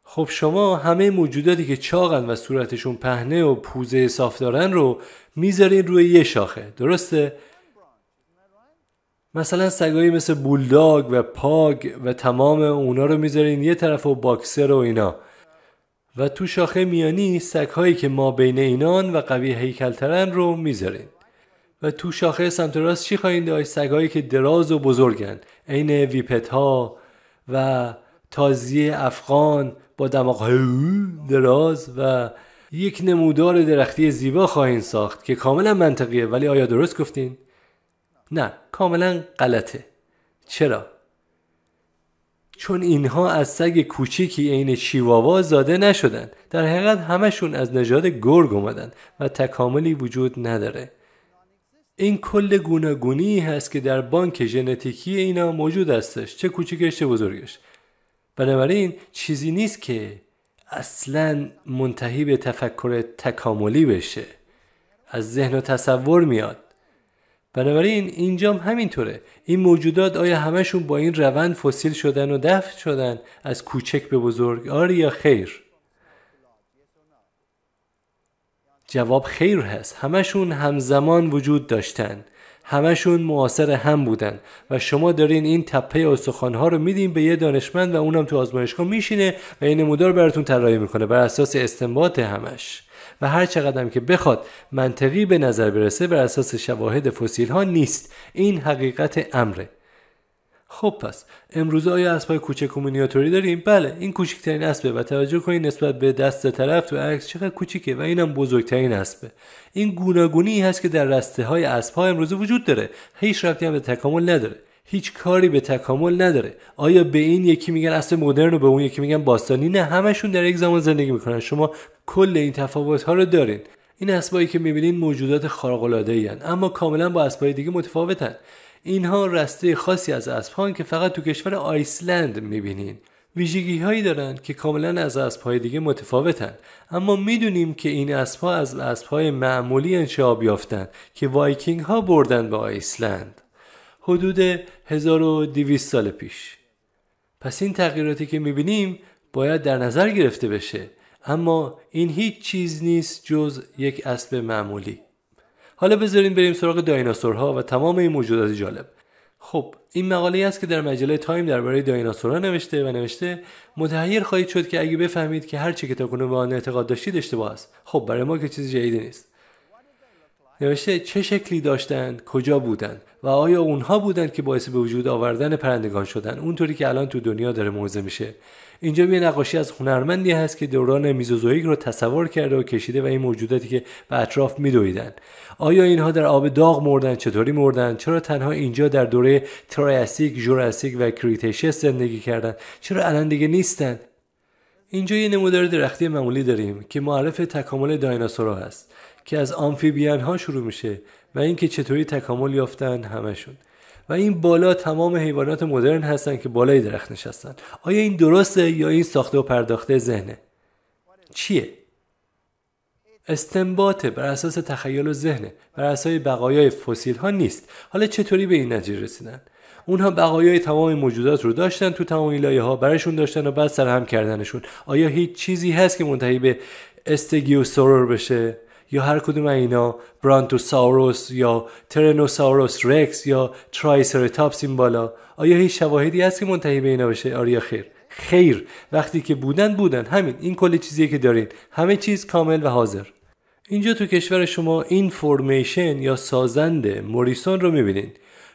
خب شما همه موجوداتی که چاقن و صورتشون پهنه و پوزه صاف دارن رو میذارین روی یه شاخه، درسته؟ مثلا سگایی مثل بولداگ و پاگ و تمام اونا رو میذارین یه طرف و باکسر و اینا، و تو شاخه میانی سگ‌هایی که ما بین اینان و قوی هیکل‌ترن رو میذارین. و تو شاخه سمت راست چی خواهید داشت؟ سگ‌هایی که دراز و بزرگن، عین ویپت‌ها و تازی افغان با دماغ دراز، و یک نمودار درختی زیبا خواهید ساخت که کاملا منطقیه. ولی آیا درست گفتین؟ نه، کاملا غلطه. چرا؟ چون اینها از سگ کوچیکی عین چیواوا زاده نشدن. در حقیقت همشون از نژاد گرگ اومدن و تکاملی وجود نداره. این کل گوناگونی هست که در بانک ژنتیکی اینا موجود هستش، چه کوچیکش چه بزرگش. بنابراین چیزی نیست که اصلاً منتهی به تفکر تکاملی بشه، از ذهن و تصور میاد. بنابراین اینجام همینطوره. این موجودات آیا همشون با این روند فسیل شدن و دفن شدن از کوچک به بزرگ؟ آره یا خیر؟ جواب خیر هست. همشون همزمان وجود داشتن، همشون معاصر هم بودن، و شما دارین این تپه استخوان‌ها رو میدین به یه دانشمند و اونم تو آزمایشگاه میشینه و این نمودار براتون طراحی میکنه بر اساس استنباط همش. و هر چقدر که بخواد منطقی به نظر برسه بر اساس شواهد فسیل ها نیست. این حقیقت امره. خب پس امروز آیا اسبای کوچک و مینیاتوری داریم؟ بله، این کوچکترین اسبه و توجه کنید نسبت به دست طرف تو عکس چقدر کوچیکه، و اینم بزرگترین اسبه. این گوناگونی هست که در رسته های اسب‌ها امروز وجود داره. هیچ ربطی هم به تکامل نداره. هیچ کاری به تکامل نداره. آیا به این یکی میگن اسب مدرن و به اون یکی میگن باستانی؟ نه، همشون در یک زمان زندگی میکنن. شما کل این تفاوت‌ها رو دارین. این اسبایی که میبینین موجودات خارق‌العاده‌ای هستند، اما کاملا با اسبای دیگه متفاوتن. اینها رسته خاصی از اسب‌هان که فقط تو کشور آیسلند میبینین. ویژگی‌هایی دارن که کاملا از اسب‌های دیگه متفاوتن. اما میدونیم که این اسب‌ها از اسب‌های معمولی انشعاب یافتن که وایکینگ‌ها بردن به آیسلند حدود 1200 سال پیش. پس این تغییراتی که میبینیم باید در نظر گرفته بشه، اما این هیچ چیز نیست جز یک اسب معمولی. حالا بذارین بریم سراغ دایناسورها و تمام این موجودات جالب. خب این مقاله است که در مجله تایم درباره دایناسورها نوشته متحیر خواهید شد که اگه بفهمید که هر چی که تاکنون به آن اعتقاد داشتید اشتباه است. خب برای ما که چیز جدیدی نیست. نوشته چه شکلی داشتند، کجا بودند و آیا اونها بودند که باعث به وجود آوردن پرندگان شدن اونطوری که الان تو دنیا داره موضع میشه. اینجا یه نقاشی از هنرمندی هست که دوران میزوزوئیک رو تصور کرده و کشیده و این موجوداتی که به اطراف میدویدن. آیا اینها در آب داغ مردن؟ چطوری مردن؟ چرا تنها اینجا در دوره تریاسیک، ژوراسیک و کریتاشیس زندگی کردن؟ چرا الان دیگه نیستن؟ اینجا یه نمودار درختی معمولی داریم که معرف تکامل دایناسورها هست که از آمفیبیان ها شروع میشه و اینکه چطوری تکامل یافتن همشون. و این بالا تمام حیوانات مدرن هستن که بالای درخت نشستن. آیا این درسته یا این ساخته و پرداخته ذهنه؟ چیه؟ استنباط بر اساس تخیل و ذهن بر اساس بقایای فسیل ها نیست. حالا چطوری به این نتیجه رسیدن؟ اونها بقایای تمام موجودات رو داشتن تو تمام لایه ها برشون داشتن و بعد سرهم کردنشون. آیا هیچ چیزی هست که منتهی به استگیوسورور بشه؟ یا هر کدوم اینا برانتوساوروس یا ترنوساوروس رکس یا ترایسراتاپس این بالا، آیا هیچ شواهدی هست که منتهی به اینا بشه؟ آره خیر. خیر، وقتی که بودن همین، این کلی چیزیه که دارین، همه چیز کامل و حاضر. اینجا تو کشور شما این فرمیشن یا سازند موریسون رو میبینین.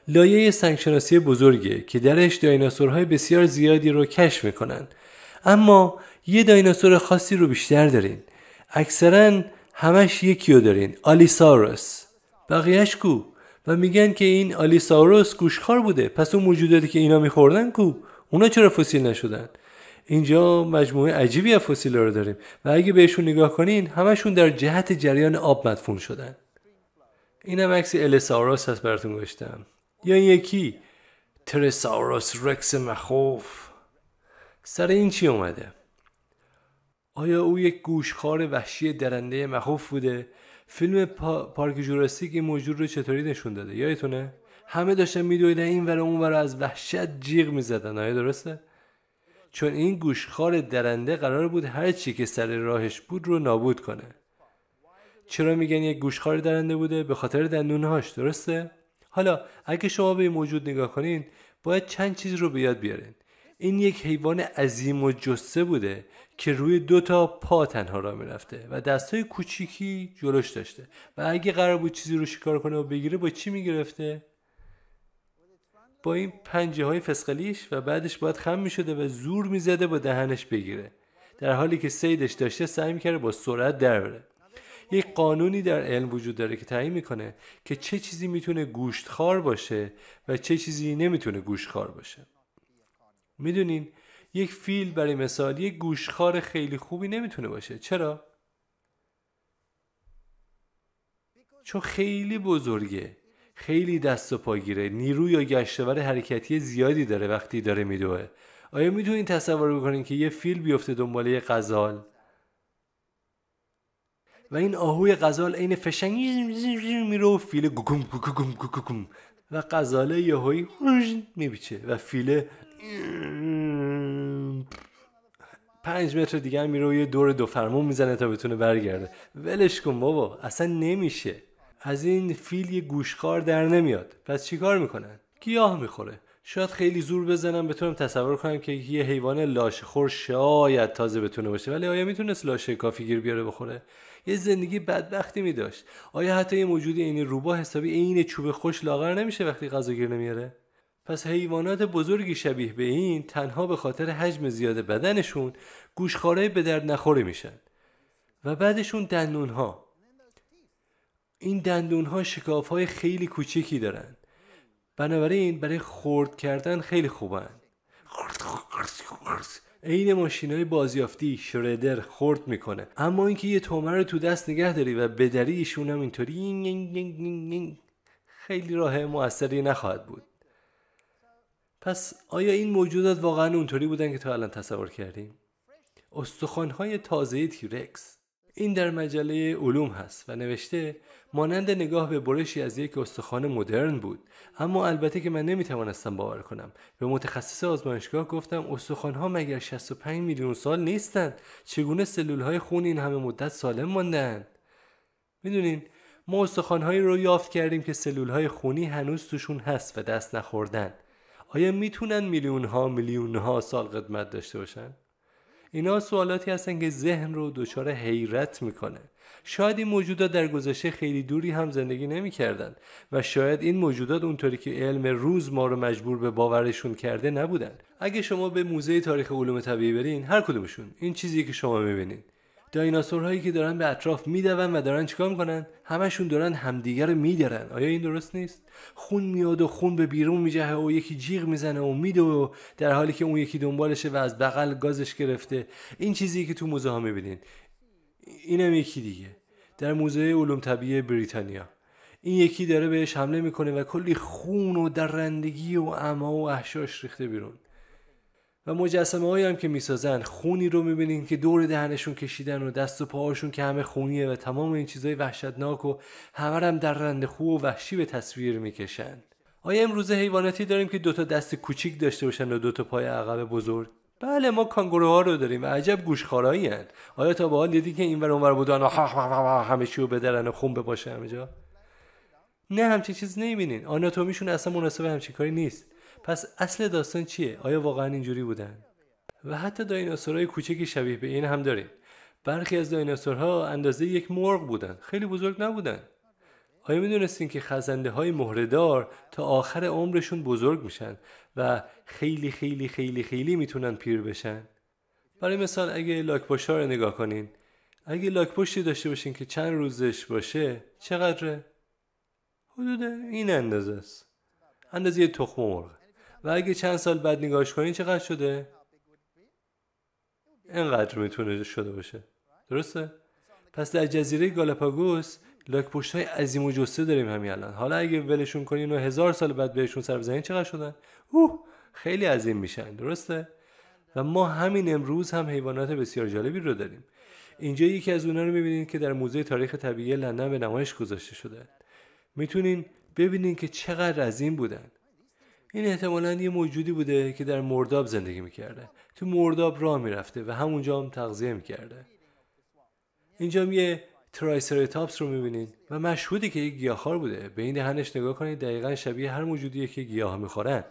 لایه سنگشناسی بزرگه که درش دایناسورهای بسیار زیادی رو کشف میکنن، اما یه دایناسور خاصی رو بیشتر دارین. اکثرا همش یکی رو دارین، آلیساوروس. بقیهش کو؟ و میگن که این آلیساوروس گوشتخوار بوده. پس اون موجوداتی که اینا میخوردن کو؟ اونا چرا فسیل نشدن؟ اینجا مجموعه عجیبی از فسیل رو داریم و اگه بهشون نگاه کنین همشون در جهت جریان آب مدفون شدن. اینم عکس الساوروس هست براتون گذاشتم. یا این یکی ترساوروس رکس مخوف. سر این چی اومده؟ آیا او یک گوشتخوار وحشی درنده مخوف بوده؟ فیلم پارک جوراسیک این موجود رو چطوری نشون داده؟ یادتونه؟ همه داشتن میدویدن این ور اون ور از وحشت جیغ میزدن. آیا درسته؟ چون این گوشتخوار درنده قرار بود هر چی که سر راهش بود رو نابود کنه. چرا میگن یک گوشتخوار درنده بوده؟ به خاطر دندونهاش. درسته؟ حالا اگه شما به این موجود نگاه کنین باید چند چیز رو به یاد بیارین. این یک حیوان عظیم و جثه بوده که روی 2 پا تنها راه میرفته و دستای کوچیکی جلوش داشته و اگه قرار بود چیزی رو شکار کنه و بگیره با چی میگرفته؟ با این پنجه های فسقلیش و بعدش باید خم میشده و زور میزده با دهنش بگیره، در حالی که صیدش داشته سعی میکرده با سرعت در بره. یک قانونی در علم وجود داره که تعیین میکنه که چه چیزی میتونه گوشتخوار باشه و چه چیزی نمیتونه گوشتخوار باشه. میدونین یک فیل برای مثال یک گوشتخوار خیلی خوبی نمیتونه باشه. چرا؟ چون خیلی بزرگه، خیلی دست و پاگیره، نیروی یا گشتاور حرکتی زیادی داره وقتی داره میدوه. آیا میتونین تصور بکنین که یه فیل بیفته دنباله یه غزال و این آهوی غزال عین فشنگ میره و فیل گوگم گوگم گوگم و غزاله یهویی میپیچه و فیل 5 متر دیگه هم میره و یه دور 2 فرمون میزنه تا بتونه برگرده. ولش کن بابا، اصلا نمیشه. از این فیل یه گوشتخوار در نمیاد. پس چی کار میکنن؟ گیاه میخوره. شاید خیلی زور بزنم بتونم تصور کنم که یه حیوان لاشه‌خور شاید تازه بتونه باشه، ولی آیا میتونست لاشه کافی گیر بیاره بخوره؟ یه زندگی بدبختی میداشت. آیا حتی یه موجودی این روباه حسابی این چوب خوش لاغر نمیشه وقتی غذا گیر نمیاره؟ پس حیوانات بزرگی شبیه به این تنها به خاطر حجم زیاد بدنشون گوشتخوارای به درد نخوری میشن. و بعدشون دندونها. این دندونها شکاف‌های خیلی کوچیکی دارن، بنابراین برای خرد کردن خیلی خوبن. عین ماشینای بازیافتی شردر خرد میکنه. اما اینکه یه تومه رو تو دست نگه داری و بدریشون هم اینطوری خیلی راه موثری نخواهد بود. پس آیا این موجودات واقعا اونطوری بودن که تا الان تصور کردیم؟ استخوان‌های تازه تیرکس. این در مجله علوم هست و نوشته مانند نگاه به برشی از یک استخوان مدرن بود، اما البته که من نمیتوانستم باور کنم. به متخصص آزمایشگاه گفتم استخوان‌ها مگر 65 میلیون سال نیستند؟ چگونه سلول‌های خون این همه مدت سالم ماندند؟ میدونین ما استخوان‌هایی رو یافت کردیم که سلول‌های خونی هنوز توشون هست و دست نخوردن. آیا میتونن میلیون‌ها سال قدمت داشته باشن؟ اینا سوالاتی هستن که ذهن رو دچار حیرت میکنه. شاید این موجودات در گذشته خیلی دوری هم زندگی نمیکردن و شاید این موجودات اونطوری که علم روز ما رو مجبور به باورشون کرده نبودن. اگه شما به موزه تاریخ علوم طبیعی برین، هر کدومشون این چیزی که شما میبینین، دایناسورهایی که دارن به اطراف میدون و دارن چیکار میکنن؟ همشون دارن همدیگر رو میدرن. آیا این درست نیست؟ خون میاد و خون به بیرون میجهه و یکی جیغ میزنه و میدوه در حالی که اون یکی دنبالشه و از بغل گازش گرفته. این چیزی که تو موزه ها میبینین. اینم یکی دیگه در موزه علوم طبیعی بریتانیا. این یکی داره بهش حمله میکنه و کلی خون و درندگی و اعما و احشاش ریخته بیرون. و مجسمه هایی هم که میسازن خونی رو میبینین که دور دهنشون کشیدن و دست و پاهاشون که همه خونیه و تمام این چیزای وحشتناک و همه هم در رنده خو و وحشی به تصویر میکشن. آیا امروز حیواناتی داریم که 2 تا دست کوچیک داشته باشن و 2 تا پای عقب بزرگ؟ بله، ما کانگوروها رو داریم و عجب گوشخوارایی هستند. آیا تا به حال دیدی که اینور اونور بودن و همه چی رو بدرن و خون بپاشه همه جا؟ نه، همچین چیز نمیبینین. آناتومیشون اصلا مناسب همچین کاری نیست. پس اصل داستان چیه؟ آیا واقعا اینجوری بودن؟ و حتی دایناسورهای کوچکی شبیه به این هم داریم. برخی از دایناسورها اندازه یک مرغ بودن، خیلی بزرگ نبودن. آیا میدونستین که خزنده های مهره‌دار تا آخر عمرشون بزرگ میشن و خیلی خیلی خیلی خیلی میتونن پیر بشن؟ برای مثال اگه لاک‌پشت‌ها رو نگاه کنین، اگه لاک‌پشتی داشته باشین که چند روزش باشه، چقدره؟ حدود این اندازه است، اندازه یه تخم مرغ. و اگه چند سال بعد نگاهش کنین چقدر شده؟ اینقدر میتونه شده باشه. درسته؟ پس در جزیره گالاپاگوس لاک‌پشت‌های عظیم و جثه داریم همین الان. حالا اگه ولشون کنین و 1000 سال بعد بهشون سر بزنین چقدر شدن؟ خیلی عظیم میشن. درسته؟ و ما همین امروز هم حیوانات بسیار جالبی رو داریم. اینجا یکی از اونها رو می‌بینید که در موزه تاریخ طبیعی لندن به نمایش گذاشته شده. میتونین ببینین که چقدر عظیم بودن. این احتمالاً یه موجودی بوده که در مرداب زندگی میکرده. تو مرداب راه میرفته و همونجا هم تغذیه میکرده. اینجا یه ترایسراتاپس رو میبینین و مشهوده که یک گیاهخوار بوده. به این دهنش نگاه کنید، دقیقاً شبیه هر موجودیه که گیاه میخورن.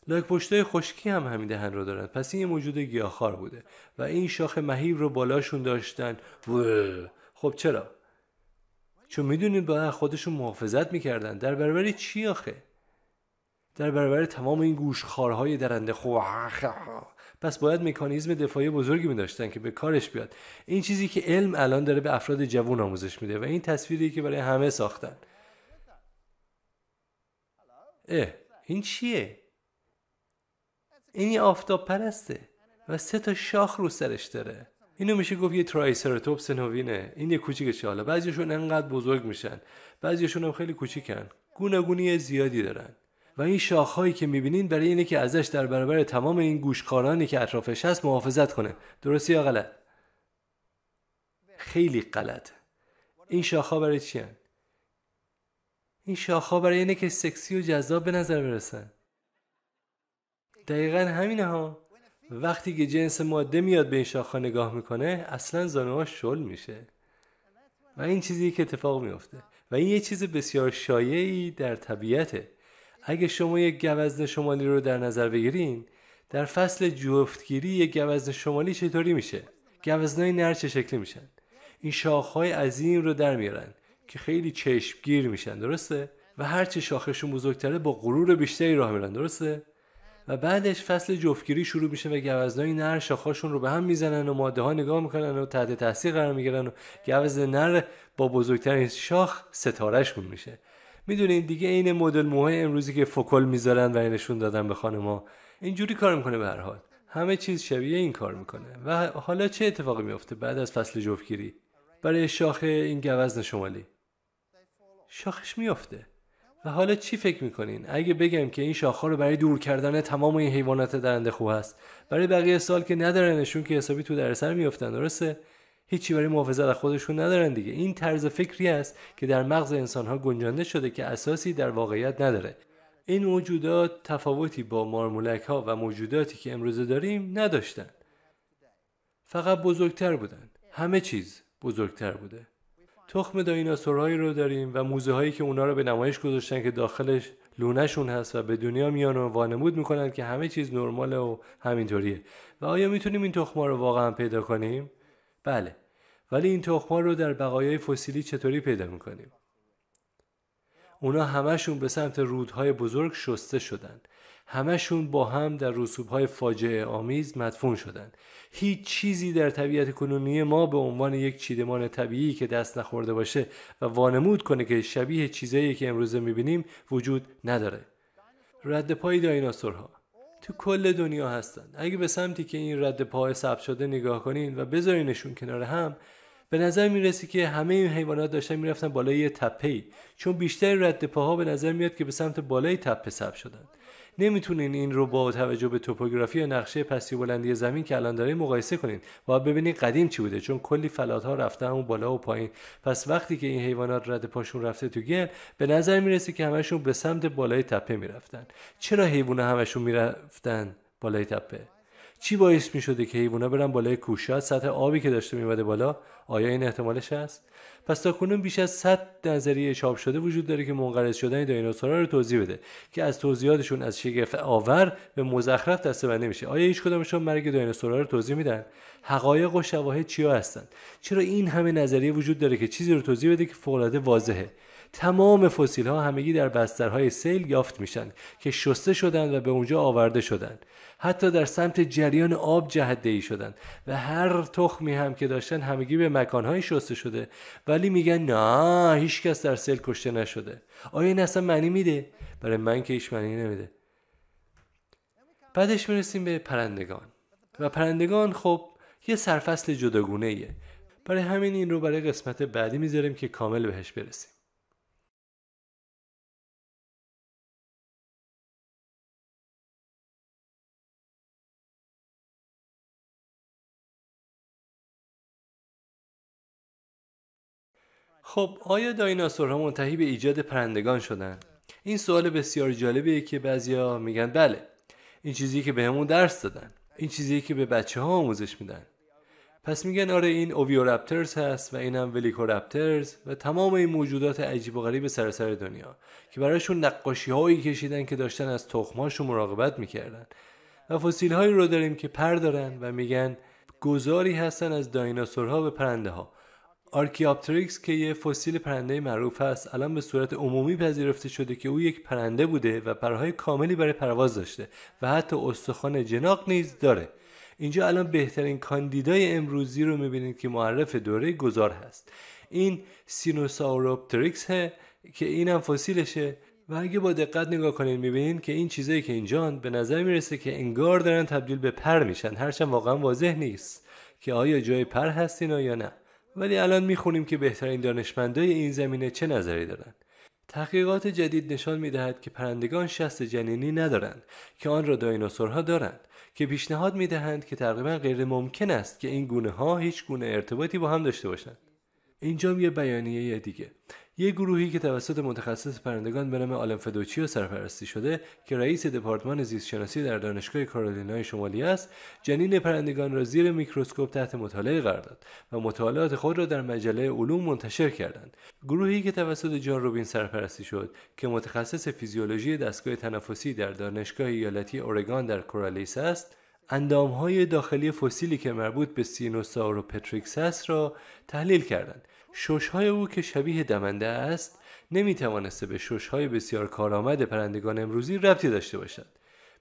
لاک‌پشت‌های خشکی هم همین دهن رو دارن. پس این یه موجود گیاهخوار بوده و این شاخ مهیب رو بالاشون داشتن. خب چرا؟ چون میدونید باید خودشون محافظت میکردن. در برابر چی آخه؟ در برابر تمام این گوشخوارهای درنده خو. پس باید مکانیزم دفاعی بزرگی می‌داشتن که به کارش بیاد. این چیزی که علم الان داره به افراد جوان آموزش میده و این تصویری که برای همه ساختن. این چیه؟ این یه آفتاب پرسته و 3 تا شاخ رو سرش داره. اینو میشه گفت یه ترایسراتوپس نوینه. این یه کوچیکشه. حالا بعضیشون انقدر بزرگ میشن، بعضیشون هم خیلی کوچیکن. گوناگونی زیادی دارن. و این شاخهایی که میبینین برای اینه که ازش در برابر تمام این گوشخوارانی که اطرافش هست محافظت کنه. درسته یا غلط؟ خیلی غلط. این شاخها برای چی هن؟ این شاخها برای اینه که سکسی و جذاب به نظر برسن. دقیقاً همینه ها. وقتی که جنس ماده میاد به این شاخها نگاه میکنه اصلا زانوهاش شل میشه. و این چیزی که اتفاق میفته. و این یه چیز بسیار شایعی در طبیعته. اگه شما یک گوزن شمالی رو در نظر بگیرین، در فصل جفتگیری یک گوزن شمالی چطوری میشه؟ گوزنای نر چه شکلی میشن؟ این شاخهای عظیم رو در میارن که خیلی چشمگیر میشن. درسته؟ و هرچه شاخشون بزرگتره با غرور بیشتری راه میرن. درسته؟ و بعدش فصل جفتگیری شروع میشه و گوزنای نر شاخاشون رو به هم میزنن و ماده ها نگاه میکنن و تحت تاثیر قرار میگیرن و گوزن نر با بزرگترین شاخ ستارهشون میشه. میدونین دیگه این مدل موهای امروزی که فوکل میذارن و نشون دادن به خانم‌ها اینجوری کار میکنه. به هر حال همه چیز شبیه این کار میکنه. و حالا چه اتفاقی میفته بعد از فصل جفتگیری برای شاخ این گوزن شمالی؟ شاخش میفته. و حالا چی فکر میکنین اگه بگم که این شاخها رو برای دور کردن تمام این حیوانات درنده خو هست، برای بقیه سال که ندارنشون که حسابی تو دردسر میافتن؟ درسته؟ هیچی برای محافظت از خودشون ندارن دیگه. این طرز فکری است که در مغز انسان‌ها گنجانده شده که اساسی در واقعیت نداره. این موجودات تفاوتی با مارمولک‌ها و موجوداتی که امروزه داریم نداشتن. فقط بزرگتر بودن. همه چیز بزرگتر بوده. تخم دایناسورهایی رو داریم و موزه هایی که اونا رو به نمایش گذاشتن که داخلش لونه‌شون هست و به دنیا میان و وانمود میکنن که همه چیز نرماله و همینطوریه. و آیا میتونیم این تخم‌ها رو واقعا پیدا کنیم؟ بله. ولی این تخم‌ها رو در بقایای فسیلی چطوری پیدا میکنیم؟ اونا همشون به سمت رودهای بزرگ شسته شدن. همشون با هم در رسوب‌های فاجعه آمیز مدفون شدن. هیچ چیزی در طبیعت کنونی ما به عنوان یک چیدمان طبیعی که دست نخورده باشه و وانمود کنه که شبیه چیزایی که امروزه می‌بینیم وجود نداره. رد پای دایناسورها تو کل دنیا هستن. اگه به سمتی که این رد پای ثبت شده نگاه کنین و بذارینشون کنار هم، به نظر میرسی که همه این حیوانات داشتن میرفتن بالای یه تپه‌ای، چون بیشتر رد پاها به نظر میاد که به سمت بالای تپه ثبت شدن. نمیتونین این رو با توجه به توپوگرافی یا نقشه پستی و بلندی زمین که الان دارین مقایسه کنین. باید ببینید قدیم چی بوده، چون کلی فلات‌ها رفته همون بالا و پایین. پس وقتی که این حیوانات رد پاشون رفته تو گل، به نظر میرسه که همشون به سمت بالای تپه میرفتن. چرا حیونا همشون میرفتن بالای تپه؟ چی باعث میشده که حیونا برن بالای کوه؟ شاید سطح آبی که داشته میومده بالا. آیا این احتمالش هست؟ پس تاکنون بیش از 100 نظریه چاپ شده وجود داره که منقرض شدن دایناسورها رو توضیح بده که از توضیحاتشون از شگفت آور به مزخرف دسته‌بندی میشه. آیا هیچ کدومشون مرگ دایناسورها رو توضیح میدن؟ حقایق و شواهد چیا هستن؟ چرا این همه نظریه وجود داره که چیزی رو توضیح بده که فوق‌العاده واضحه؟ تمام فسیل ها همگی در بسترهای سیل یافت میشن که شسته شدن و به اونجا آورده شدن. حتی در سمت جریان آب جهت‌دهی شدن و هر تخمی هم که داشتن همگی به مکانهای شسته شده، ولی میگن نه هیچ کس در سیل کشته نشده. آیا این اصلا معنی میده؟ برای من که هیچ معنی نمیده. بعدش میرسیم به پرندگان و پرندگان خب یه سرفصل جداگونه ایه. برای همین این رو برای قسمت بعدی میذاریم که کامل بهش برسیم. خب آیا دایناسورها منتهی به ایجاد پرندگان شدن؟ این سوال بسیار جالبیه که بعضیا میگن بله، این چیزی که بهمون درس دادن، این چیزی که به بچه‌ها آموزش میدن. پس میگن آره این اوویورپترز هست و اینم ولیکورپترز و تمام این موجودات عجیب و غریب سراسر دنیا که براشون نقاشی‌هایی کشیدن که داشتن از تخم‌هاشون مراقبت میکردن. و فسیل‌هایی رو داریم که پر دارن و میگن گذاری هستن از دایناسورها به پرنده‌ها. آرکیاپتریکس که یه فسیل پرنده معروف است، الان به صورت عمومی پذیرفته شده که او یک پرنده بوده و پرهای کاملی برای پرواز داشته و حتی استخوان جناق نیز داره. اینجا الان بهترین کاندیدای امروزی رو میبینید که معرف دوره گذار هست. این سینوساوروپتریکس که اینم فسیلشه و اگه با دقت نگاه کنید میبینید که این چیزایی که اینجان به نظر میرسه که انگار دارن تبدیل به پر میشن، هرچند واقعا واضح نیست که آیا جای پر هستین یا نه. ولی الان میخونیم که بهترین دانشمندای این زمینه چه نظری دارن. تحقیقات جدید نشان میدهد که پرندگان شست جنینی ندارند که آن را دایناسورها دارند، که پیشنهاد میدهند که تقریبا غیر ممکن است که این گونه ها هیچ گونه ارتباطی با هم داشته باشند. اینجا یه بیانیه دیگه. یه گروهی که توسط متخصص پرندگان به نام آلن فدوچیو سرپرستی شده که رئیس دپارتمان زیستشناسی در دانشگاه کارولینای شمالی است، جنین پرندگان را زیر میکروسکوپ تحت مطالعه قرار داد و مطالعات خود را در مجله علوم منتشر کردند. گروهی که توسط جان روبین سرپرستی شد که متخصص فیزیولوژی دستگاه تنفسی در دانشگاه ایالتی اورگان در کورالیس است، اندامهای داخلی فسیلی که مربوط به سینوساوروپتریکس است را تحلیل کردند. شش‌های او که شبیه دمنده است نمیتوانسته به شش‌های بسیار کارآمد پرندگان امروزی ربطی داشته باشد.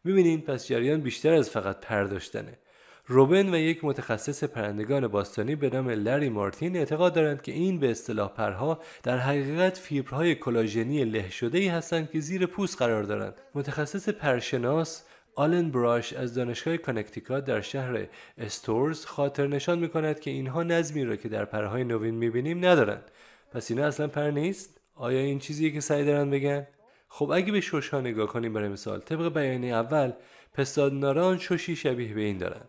می‌بینید پس جریان بیشتر از فقط پر داشتنه. روبن و یک متخصص پرندگان باستانی به نام لری مارتین اعتقاد دارند که این به اصطلاح پرها در حقیقت فیبرهای کلاژنی له شده‌ای هستند که زیر پوست قرار دارند. متخصص پرشناس آلن براش از دانشگاه کانکتیکات در شهر استورز خاطر نشان می‌کند که اینها نظمی را که در پرهای نوین می‌بینیم ندارند. پس اینا اصلا پر نیست؟ آیا این چیزیه که سعی دارن بگن؟ خب اگه به شش‌ها نگاه کنیم برای مثال، طبق بیانیه اول پستانداران ششی شبیه به این دارند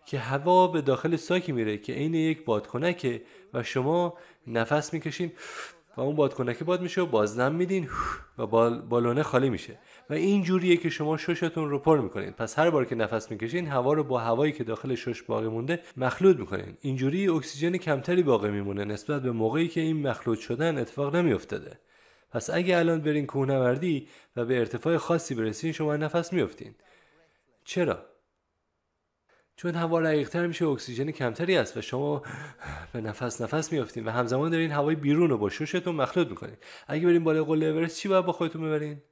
که هوا به داخل ساکی میره که عین یک بادکنکه و شما نفس میکشین و اون بادکنکه باد میشه و بازدم میدین و بالونه خالی میشه و این جوریه که شما ششتون رو پر میکنین. پس هر بار که نفس میکشین هوا رو با هوایی که داخل شش باقی مونده مخلوط میکنین. اینجوری اکسیژن کمتری باقی میمونه نسبت به موقعی که این مخلوط شدن اتفاق نمیافتاده. پس اگه الان برین کوهنوردی و به ارتفاع خاصی برسین شما نفس میافتین. چرا؟ چون هوا رقیق‌تر میشه، اکسیژن کمتری است و شما به نفس میافتین و همزمان دارین هوای بیرون رو با ششتون مخلوط میکنین. اگه برین بالای قله اورست چی باید با خودتون ببرین؟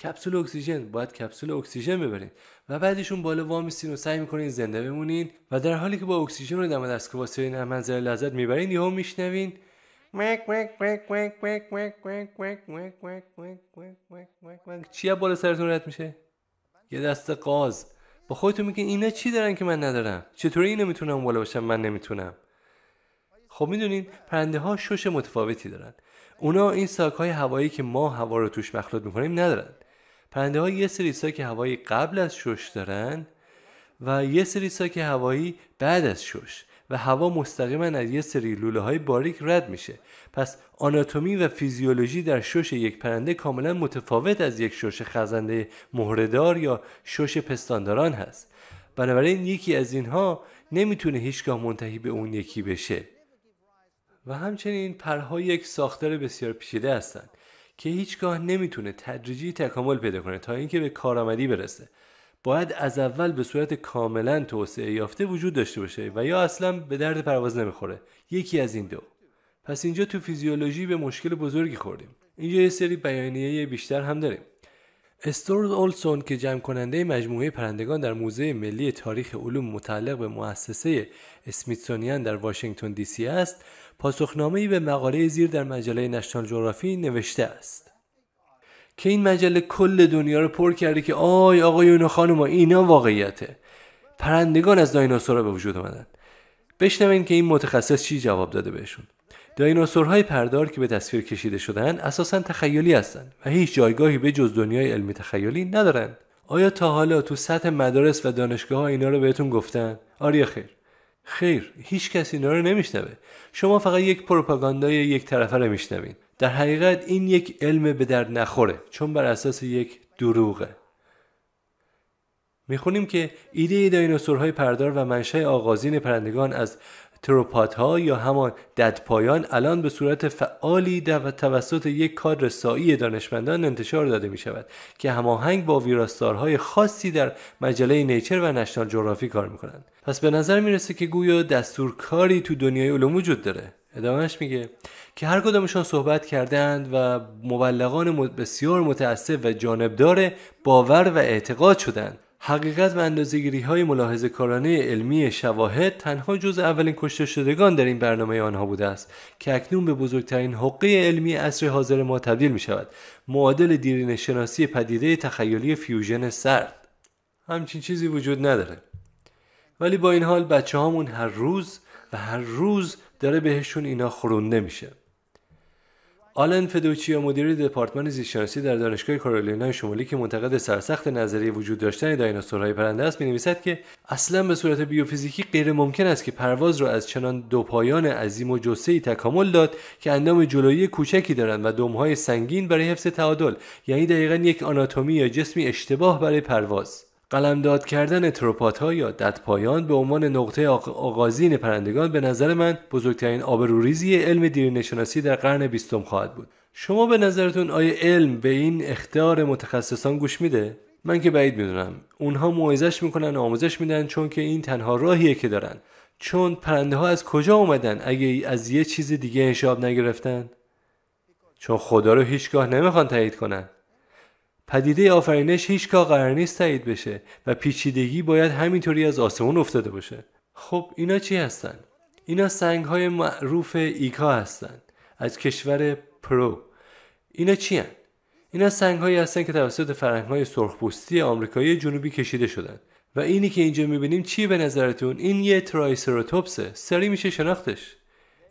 کپسول اکسیژن. باید کپسول اکسیژن ببرین و بعدشون بالا وامیستین و سعی میکنین زنده بمونین و در حالی که با اکسیژن رو دم دست که واسه این منظر لذت میبرین یهو میشنوین چی بالا سرتون رد میشه؟ یه دست قاز. با خودتون میگین اینا چی دارن که من ندارم؟ چطوری اینا میتونم بالا باشم من نمیتونم؟ خب میدونین پرنده ها شش متفاوتی دارن. اونا این ساک‌های هوایی که ما هوا رو توش مخلوط میکنیم ندارن. پرنده ها یه سری ساک هوایی قبل از شش دارن و یه سری ساک هوایی بعد از شش و هوا مستقیما از یه سری لوله های باریک رد میشه. پس آناتومی و فیزیولوژی در شش یک پرنده کاملا متفاوت از یک شش خزنده مهره‌دار یا شش پستانداران هست. بنابراین یکی از اینها نمیتونه هیچگاه منتهی به اون یکی بشه. و همچنین پرها یک ساختار بسیار پیچیده هستند که هیچگاه نمیتونه تدریجی تکامل پیدا کنه تا اینکه به کارآمدی برسه. باید از اول به صورت کاملا توسعه یافته وجود داشته باشه و یا اصلا به درد پرواز نمیخوره. یکی از این دو. پس اینجا تو فیزیولوژی به مشکل بزرگی خوردیم. اینجا یه سری بیانیه بیشتر هم داریم. استورد اولسون که جمع کننده مجموعه پرندگان در موزه ملی تاریخ علوم متعلق به مؤسسه اسمیتسونیان در واشنگتن دی سی است، پاسخنامه‌ای به مقاله زیر در مجله نشنال جغرافی نوشته است که این مجله کل دنیا رو پر کرده که آقایون و خانوما اینا واقعیته. پرندگان از دایناسورها به وجود اومدن. بشنوین که این متخصص چی جواب داده بهشون. دایناسورهای پردار که به تصویر کشیده شدن اساساً تخیلی هستن و هیچ جایگاهی به جز دنیای علمی تخیلی ندارن. آیا تا حالا تو سطح مدارس و دانشگاه‌ها اینا رو بهتون گفتن؟ آره خیر. خیر، هیچ کسی اینا رو نمیشنوه. شما فقط یک پروپاگاندای یک طرفه رو میشنوین. در حقیقت این یک علم به درد نخوره چون بر اساس یک دروغه. میخونیم که ایده دایناسورهای پردار و منشأ آغازین پرندگان از تروپودها یا همان ددپایان الان به صورت فعالی توسط یک کادر سایی دانشمندان انتشار داده می شود که هماهنگ با ویراستارهای خاصی در مجله نیچر و نشنال جغرافی کار می کنند. پس به نظر می رسه که گویا دستورکاری تو دنیای علوم وجود داره. ادامهش میگه که هر کدامشان صحبت کردند و مبلغان بسیار متعصب و جانبدار باور و اعتقاد شدند. حقیقت و اندازه‌گیری‌های ملاحظه‌کارانه علمی شواهد تنها جزء اولین کشته شدگان در این برنامه آنها بوده است که اکنون به بزرگترین حقه علمی عصر حاضر ما تبدیل می‌شود، معادل دیرینه شناسی پدیده تخیلی فیوژن سرد. همچین چیزی وجود نداره. ولی با این حال بچه‌هامون هر روز داره بهشون اینا خورونده میشه. آلن فدوچیا مدیر دپارتمان زیستشناسی در دانشگاه کارولینای شمالی که منتقد سرسخت نظریه وجود داشتن دایناسورهای پرنده است می‌نویسد که اصلا به صورت بیوفیزیکی غیر ممکن است که پرواز را از چنان دو پایان عظیم و جثه‌ای تکامل داد که اندام جلویی کوچکی دارند و دم‌های سنگین برای حفظ تعادل، یعنی دقیقاً یک آناتومی یا جسمی اشتباه برای پرواز. قلمداد کردن تروپودها یا ددپایان به عنوان نقطه آغازین پرندگان به نظر من بزرگترین آبروریزی علم دیرینه شناسی در قرن 20 خواهد بود. شما به نظرتون آیا علم به این اخطار متخصصان گوش میده؟ من که بعید میدونم. اونها موعظه‌اش میکنن و آموزش میدن چون که این تنها راهیه که دارن. چون پرنده ها از کجا اومدن اگه از یه چیز دیگه انشاب نگرفتن؟ چون خدا رو هیچگاه نمیخوان تایید کنن. پدیده آفرینش هیچگاه قرار نیست تایید بشه و پیچیدگی باید همینطوری از آسمون افتاده باشه. خب اینا چی هستن؟ اینا سنگ‌های معروف ایکا هستن از کشور پرو. اینا چی هستن؟ اینا سنگ‌هایی هستن که توسط فرهنگ‌های سرخپوستی آمریکایی جنوبی کشیده شدن. و اینی که اینجا می‌بینیم چی به نظرتون؟ این یه ترایسراتوپسه. سری میشه شناختش.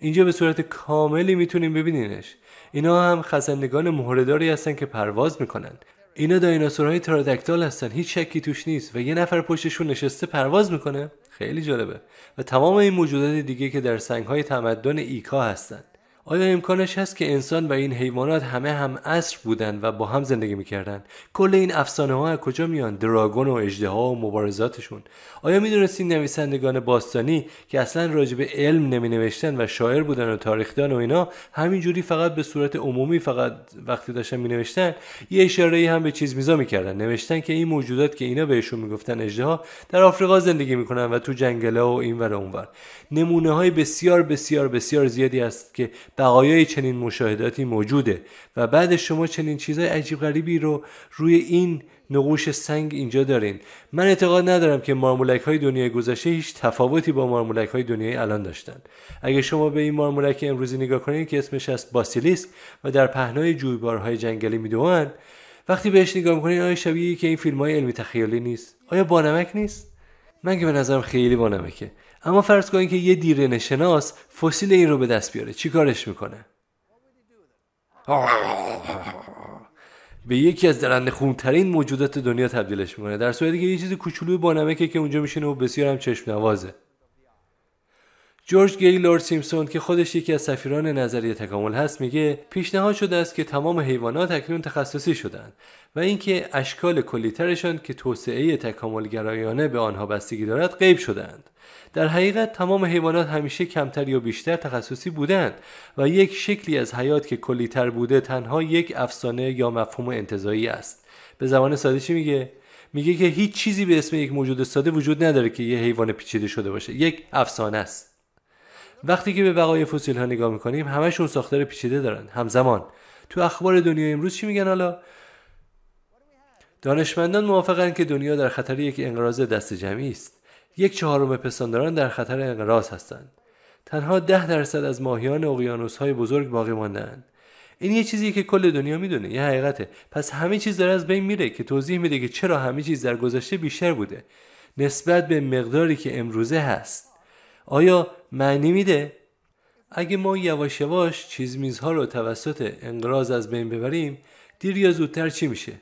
اینجا به صورت کاملی میتونیم ببینینش. اینا هم خزندگان مهره‌داری هستن که پرواز میکنن. اینا دایناسورهای ترادکتال هستن، هیچ شکی توش نیست و یه نفر پشتشون نشسته پرواز میکنه. خیلی جالبه. و تمام این موجودات دیگه که در سنگ‌های تمدن ایکا هستن. آیا امکانش هست که انسان و این حیوانات هم عصر بودن و با هم زندگی میکردن؟ کل این افسانه ها از کجا میان؟ دراگون و اژدها و مبارزاتشون. آیا میدونستین نویسندگان باستانی که اصلا راجع به علم نمی نوشتن و شاعر بودن و تاریخدان و اینا همینجوری فقط به صورت عمومی فقط وقتی داشتن می نوشتن یه اشاره‌ای هم به چیز میزا میکردن؟ نوشتن که این موجودات که اینا بهشون میگفتن اژدها در آفریقا زندگی میکنن و تو جنگل‌ها و اینور و اونور. نمونه‌های بسیار بسیار بسیار زیادی است که بقایای چنین مشاهداتی موجوده و بعد شما چنین چیزای عجیب غریبی رو روی این نقوش سنگ اینجا دارین. من اعتقاد ندارم که مارمولک‌های دنیای گذشته هیچ تفاوتی با مارمولک‌های دنیای الان داشتن. اگه شما به این مارمولک امروزی نگاه کنید که اسمش از باسیلیسک و در پهنای جویبارهای جنگلی میدوئن، وقتی بهش نگاه می‌کنید آیا شبیه که این فیلم‌های علمی تخیلی نیست؟ آیا بانمک نیست؟ من که به نظرم خیلی بانمکه. اما فرض کنید که یه دیرینه شناس فسیل این رو به دست بیاره، چی کارش میکنه؟ به یکی از درنده خونترین موجودات دنیا تبدیلش میکنه، در صورتی که یه چیز کوچولوی بانمکه که اونجا میشینه و بسیار هم چشم نوازه. جورج گیلورد سیمپسون که خودش یکی از سفیران نظریه تکامل هست میگه پیشنهاد شده است که تمام حیوانات اکنون تخصصی شدند و اینکه اشکال کلی‌ترشان که توسعه تکاملگرایانه به آنها بستگی دارد غیب شدند. در حقیقت تمام حیوانات همیشه کمتر یا بیشتر تخصصی بودند و یک شکلی از حیات که کلی‌تر بوده تنها یک افسانه یا مفهوم انتزاعی است. به زبان ساده چی میگه؟ میگه که هیچ چیزی به اسم یک موجود ساده وجود نداره که یه حیوان پیچیده شده باشه. یک افسانه است. وقتی که به بقای فسیل ها نگاه میکنیم همشون ساختار پیچیده دارن. همزمان تو اخبار دنیا امروز چی میگن حالا؟ دانشمندان موافقن که دنیا در خطر یک انقراض دست جمعی است. 1/4 پستانداران در خطر انقراض هستند. تنها 10% از ماهیان اقیانوس‌های بزرگ باقی مانده‌اند. این یه چیزیه که کل دنیا میدونه، یه حقیقته. پس همه چیز داره از بین میره که توضیح میده که چرا همه چیز در گذشته بیشتر بوده نسبت به مقداری که امروزه هست. آیا معنی میده؟ اگه ما یواش یواش چیز میزها رو توسط انقراض از بین ببریم، دیر یا زودتر چی میشه؟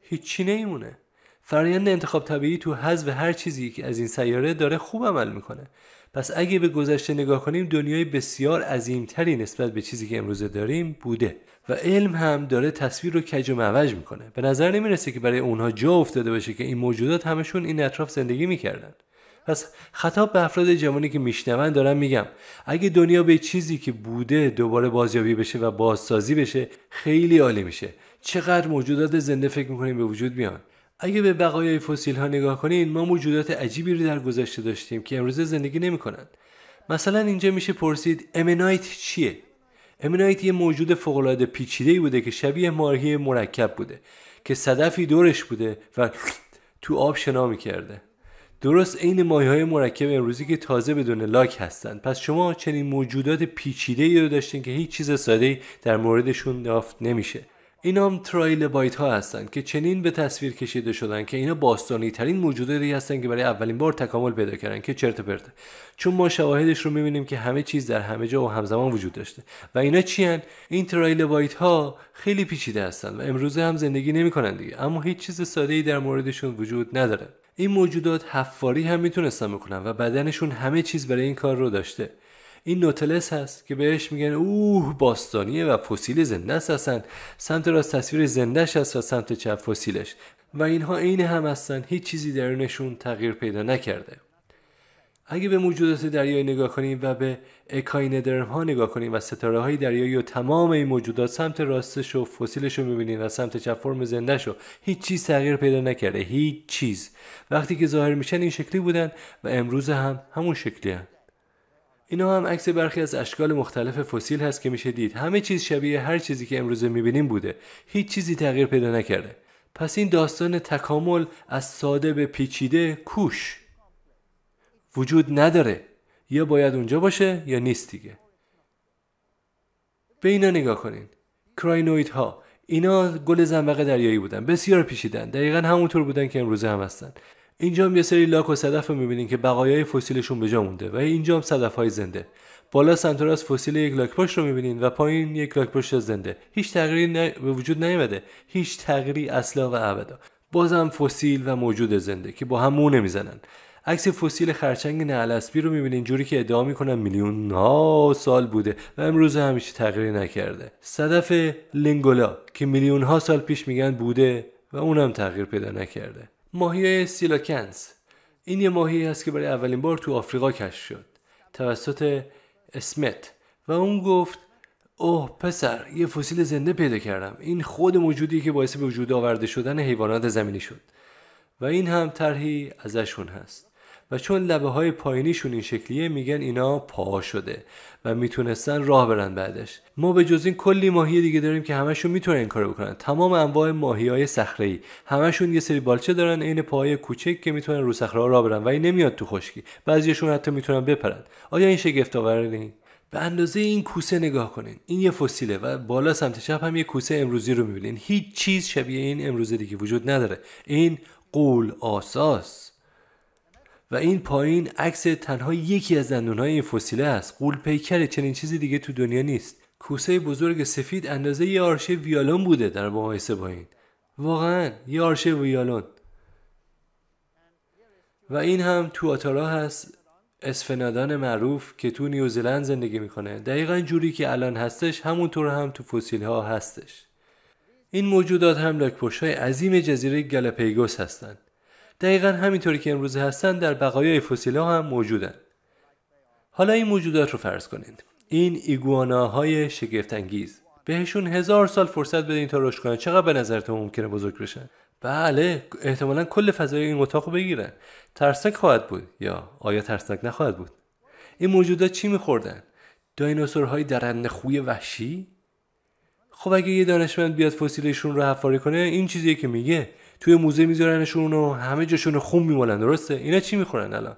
هیچی نمیمونه. فرآیند انتخاب طبیعی تو حذف هر چیزی که از این سیاره داره خوب عمل میکنه. پس اگه به گذشته نگاه کنیم دنیای بسیار عظیمتری نسبت به چیزی که امروزه داریم بوده و علم هم داره تصویر رو کج و معوج میکنه. به نظر نمیرسه که برای اونها جا افتاده باشه که این موجودات همشون این اطراف زندگی میکردن. پس خطاب به افراد جوانی که میشنون دارم میگم اگه دنیا به چیزی که بوده دوباره بازیابی بشه و بازسازی بشه خیلی عالی میشه. چقدر موجودات زنده فکر میکنیم به وجود بیان؟ اگه به بقایای فسیل ها نگاه کنین ما موجودات عجیبی رو در گذشته داشتیم که امروزه زندگی نمیکنن. مثلا اینجا میشه پرسید امنایت چیه؟ امنایت یه موجود فوق العاده پیچیده‌ای بوده که شبیه ماهی مرکب بوده که صدفی دورش بوده و تو آب شنا میکرده. درست عین ماهی‌های مرکب امروزی که تازه بدون لاک هستند. پس شما چنین موجودات پیچیده‌ای رو داشتین که هیچ چیز ساده‌ای در موردشون یافت نمیشه. اینا هم ترایلوبایت ها هستن که چنین به تصویر کشیده شدن که اینا باستانی ترین موجوداتی هستن که برای اولین بار تکامل پیدا کردن که چرت و پرته. چون ما شواهدش رو می‌بینیم که همه چیز در همه جا و همزمان وجود داشته. و اینا چی هن؟ این ترایلوبایت ها خیلی پیچیده هستن و امروزه هم زندگی نمی‌کنن دیگه، اما هیچ چیز ساده‌ای در موردشون وجود نداره. این موجودات حفاری هم میتونستن بکنن و بدنشون همه چیز برای این کار رو داشته. این نوتلس هست که بهش میگن باستانیه و فسیل زنده است. هستن سمت راست تصویر زندهش هست و سمت چپ فسیلش و اینها عین هم هستن. هیچ چیزی درونشون تغییر پیدا نکرده. اگه به موجودات دریایی نگاه کنیم و به اکاینودرم ها نگاه کنیم و ستاره های دریایی و تمام این موجودات سمت راستش و فسیلش رو میبینیم و سمت چپ فرم زندهش رو، هیچ چیز تغییر پیدا نکرده. هیچ چیز. وقتی که ظاهر میشن این شکلی بودن و امروز هم همون شکلی هستن. اینا هم عکس برخی از اشکال مختلف فسیل هست که میشه دید همه چیز شبیه هر چیزی که امروز میبینیم بوده. هیچ چیزی تغییر پیدا نکرده. پس این داستان تکامل از ساده به پیچیده کوش وجود نداره. یا باید اونجا باشه یا نیست دیگه. به اینا نگاه کنین. کراینوید ها، اینا گل زنبق دریایی بودن، بسیار پیچیدن، دقیقاً همونطور بودن که امروزه هم هستن. اینجا هم یه سری لاک و صدف رو می‌بینین که بقایای فسیلشون به جا مونده و اینجا هم صدف‌های زنده. بالا سمت راست فسیل یک لاک‌پشت رو می‌بینین و پایین یک لاک‌پشت زنده. هیچ تغییری به وجود نیامده. هیچ تغییری اصلا و ابدا. بازم فسیل و موجود زنده که با هم مو نمیزنن. عکس فسیل خرچنگ نعل‌اسبی رو می‌بینین جوری که ادعا می‌کنن میلیون‌ها سال بوده و امروز هم هیچ تغییری نکرده. صدف لینگولا که میلیون‌ها سال پیش میگن بوده و اونم تغییر پیدا نکرده. ماهی سیلاکنز، این یه ماهی هست که برای اولین بار تو آفریقا کشف شد توسط اسمت و اون گفت اوه پسر یه فسیل زنده پیدا کردم. این خود موجودی که باعث به وجود آورده شدن حیوانات زمینی شد و این هم طرحی ازشون هست و چون لبه های پایینیشون این شکلیه میگن اینا پا شده و میتونستن راه برن بعدش. ما به جز این کلی ماهی دیگه داریم که همشون میتونن این کارو بکنن. تمام انواع ماهی‌های صخره‌ای همشون یه سری بالچه دارن عین پاهای کوچک که میتونن رو صخره‌ها راه برن و این نمیاد تو خشکی. بعضیشون حتی میتونن بپرن. آیا این شگفت آور نیست؟ به اندازه این کوسه نگاه کنین. این یه فسیله و بالا سمت چپ هم یه کوسه امروزی رو میبینین. هیچ چیز شبیه این امروزه دیگه وجود نداره. این قول آساس. و این پایین عکس تنها یکی از دندون‌های این فسیله است. غول پیکر، چنین چیزی دیگه تو دنیا نیست. کوسه بزرگ سفید اندازه یه آرشه ویولون بوده در مقایسه با این. واقعا یه آرشه ویولون. و این هم تو آتارا هست، اسفنادان معروف که تو نیوزیلند زندگی میکنه. دقیقا جوری که الان هستش همونطور هم تو فسیل ها هستش. این موجودات هم لاک‌پشت‌های عظیم جزیره گالاپاگوس هستند. دقیقا همینطوری که امروز هستن در بقایای فسیل ها هم موجودن. حالا این موجودات رو فرض کنید. این ایگواناهای شگفت انگیز. بهشون 1000 سال فرصت بدین تا رشد کنن. چقدر به نظرتون ممکنه بزرگ بشن؟ بله، احتمالاً کل فضای این اتاق رو بگیرن. ترسناک خواهد بود یا آیا ترسناک نخواهد بود؟ این موجودات چی می‌خوردن؟ دایناسورهای درنده خوی وحشی؟ خب اگه یه دانشمند بیاد فسیلشون رو حفاری کنه، این چیزیه که میگه. توی موزه میذارنشون و همه جاشون خون میمالن. درسته؟ اینا چی میخورن الان؟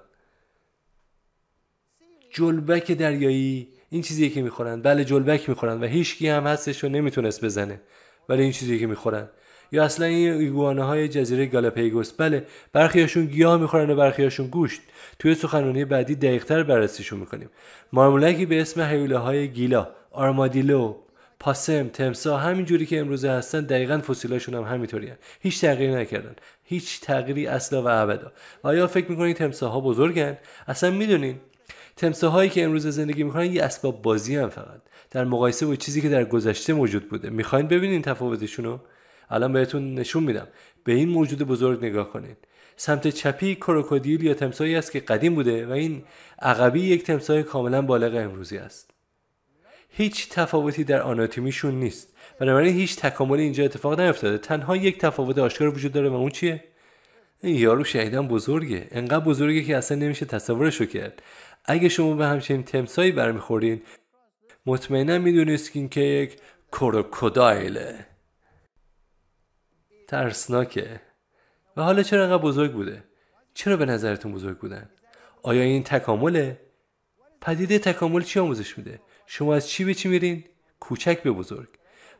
جلبک دریایی. این چیزیه که میخورن. بله، جلبک میخورن و هیچکی هم هستش و نمیتونست بزنه. ولی این چیزیه که میخورن. یا اصلا این ایگواناهای جزیره گالاپاگوس. بله، برخیاشون گیاه میخورن و برخیاشون گوشت. توی سخنرانی بعدی دقیق‌تر بررسیشون میکنیم. مارمولکی به اسم هیولاهای گیلا، آرمادیلو، پاسم، تمساح، همینجوری که امروزه هستن دقیقاً فسیلاشون هم همینطوریه. هیچ تغییری نکردن. هیچ تغییری اصلا و ابدا. و آیا فکر میکنید تمساح‌ها بزرگن؟ اصلا میدونین تمساح‌هایی که امروز زندگی میکنن یه اسباب بازی هم فقط در مقایسه با چیزی که در گذشته موجود بوده. میخواین ببینین تفاوتشونو؟ الان بهتون نشون میدم. به این موجود بزرگ نگاه کنید. سمت چپی کروکودیل یا تمساحی است که قدیم بوده و این عقبی یک تمساح کاملا بالغ امروزی است. هیچ تفاوتی در آناتومیشون نیست. بنابراین هیچ تکاملی اینجا اتفاق نیفتاده. تنها یک تفاوت آشکار وجود داره و اون چیه؟ این یارو شدیداً بزرگه. انقدر بزرگه که اصلا نمیشه تصورشو کرد. اگه شما به همچین تمساحی برمیخورین، مطمئنا میدونید که یک کروکودایله. ترسناکه. و حالا چرا انقدر بزرگ بوده؟ چرا به نظرتون بزرگ بودن؟ آیا این تکامله؟ پدیده تکامل چی آموزش میده؟ شما از چی به چی میرین؟ کوچک به بزرگ.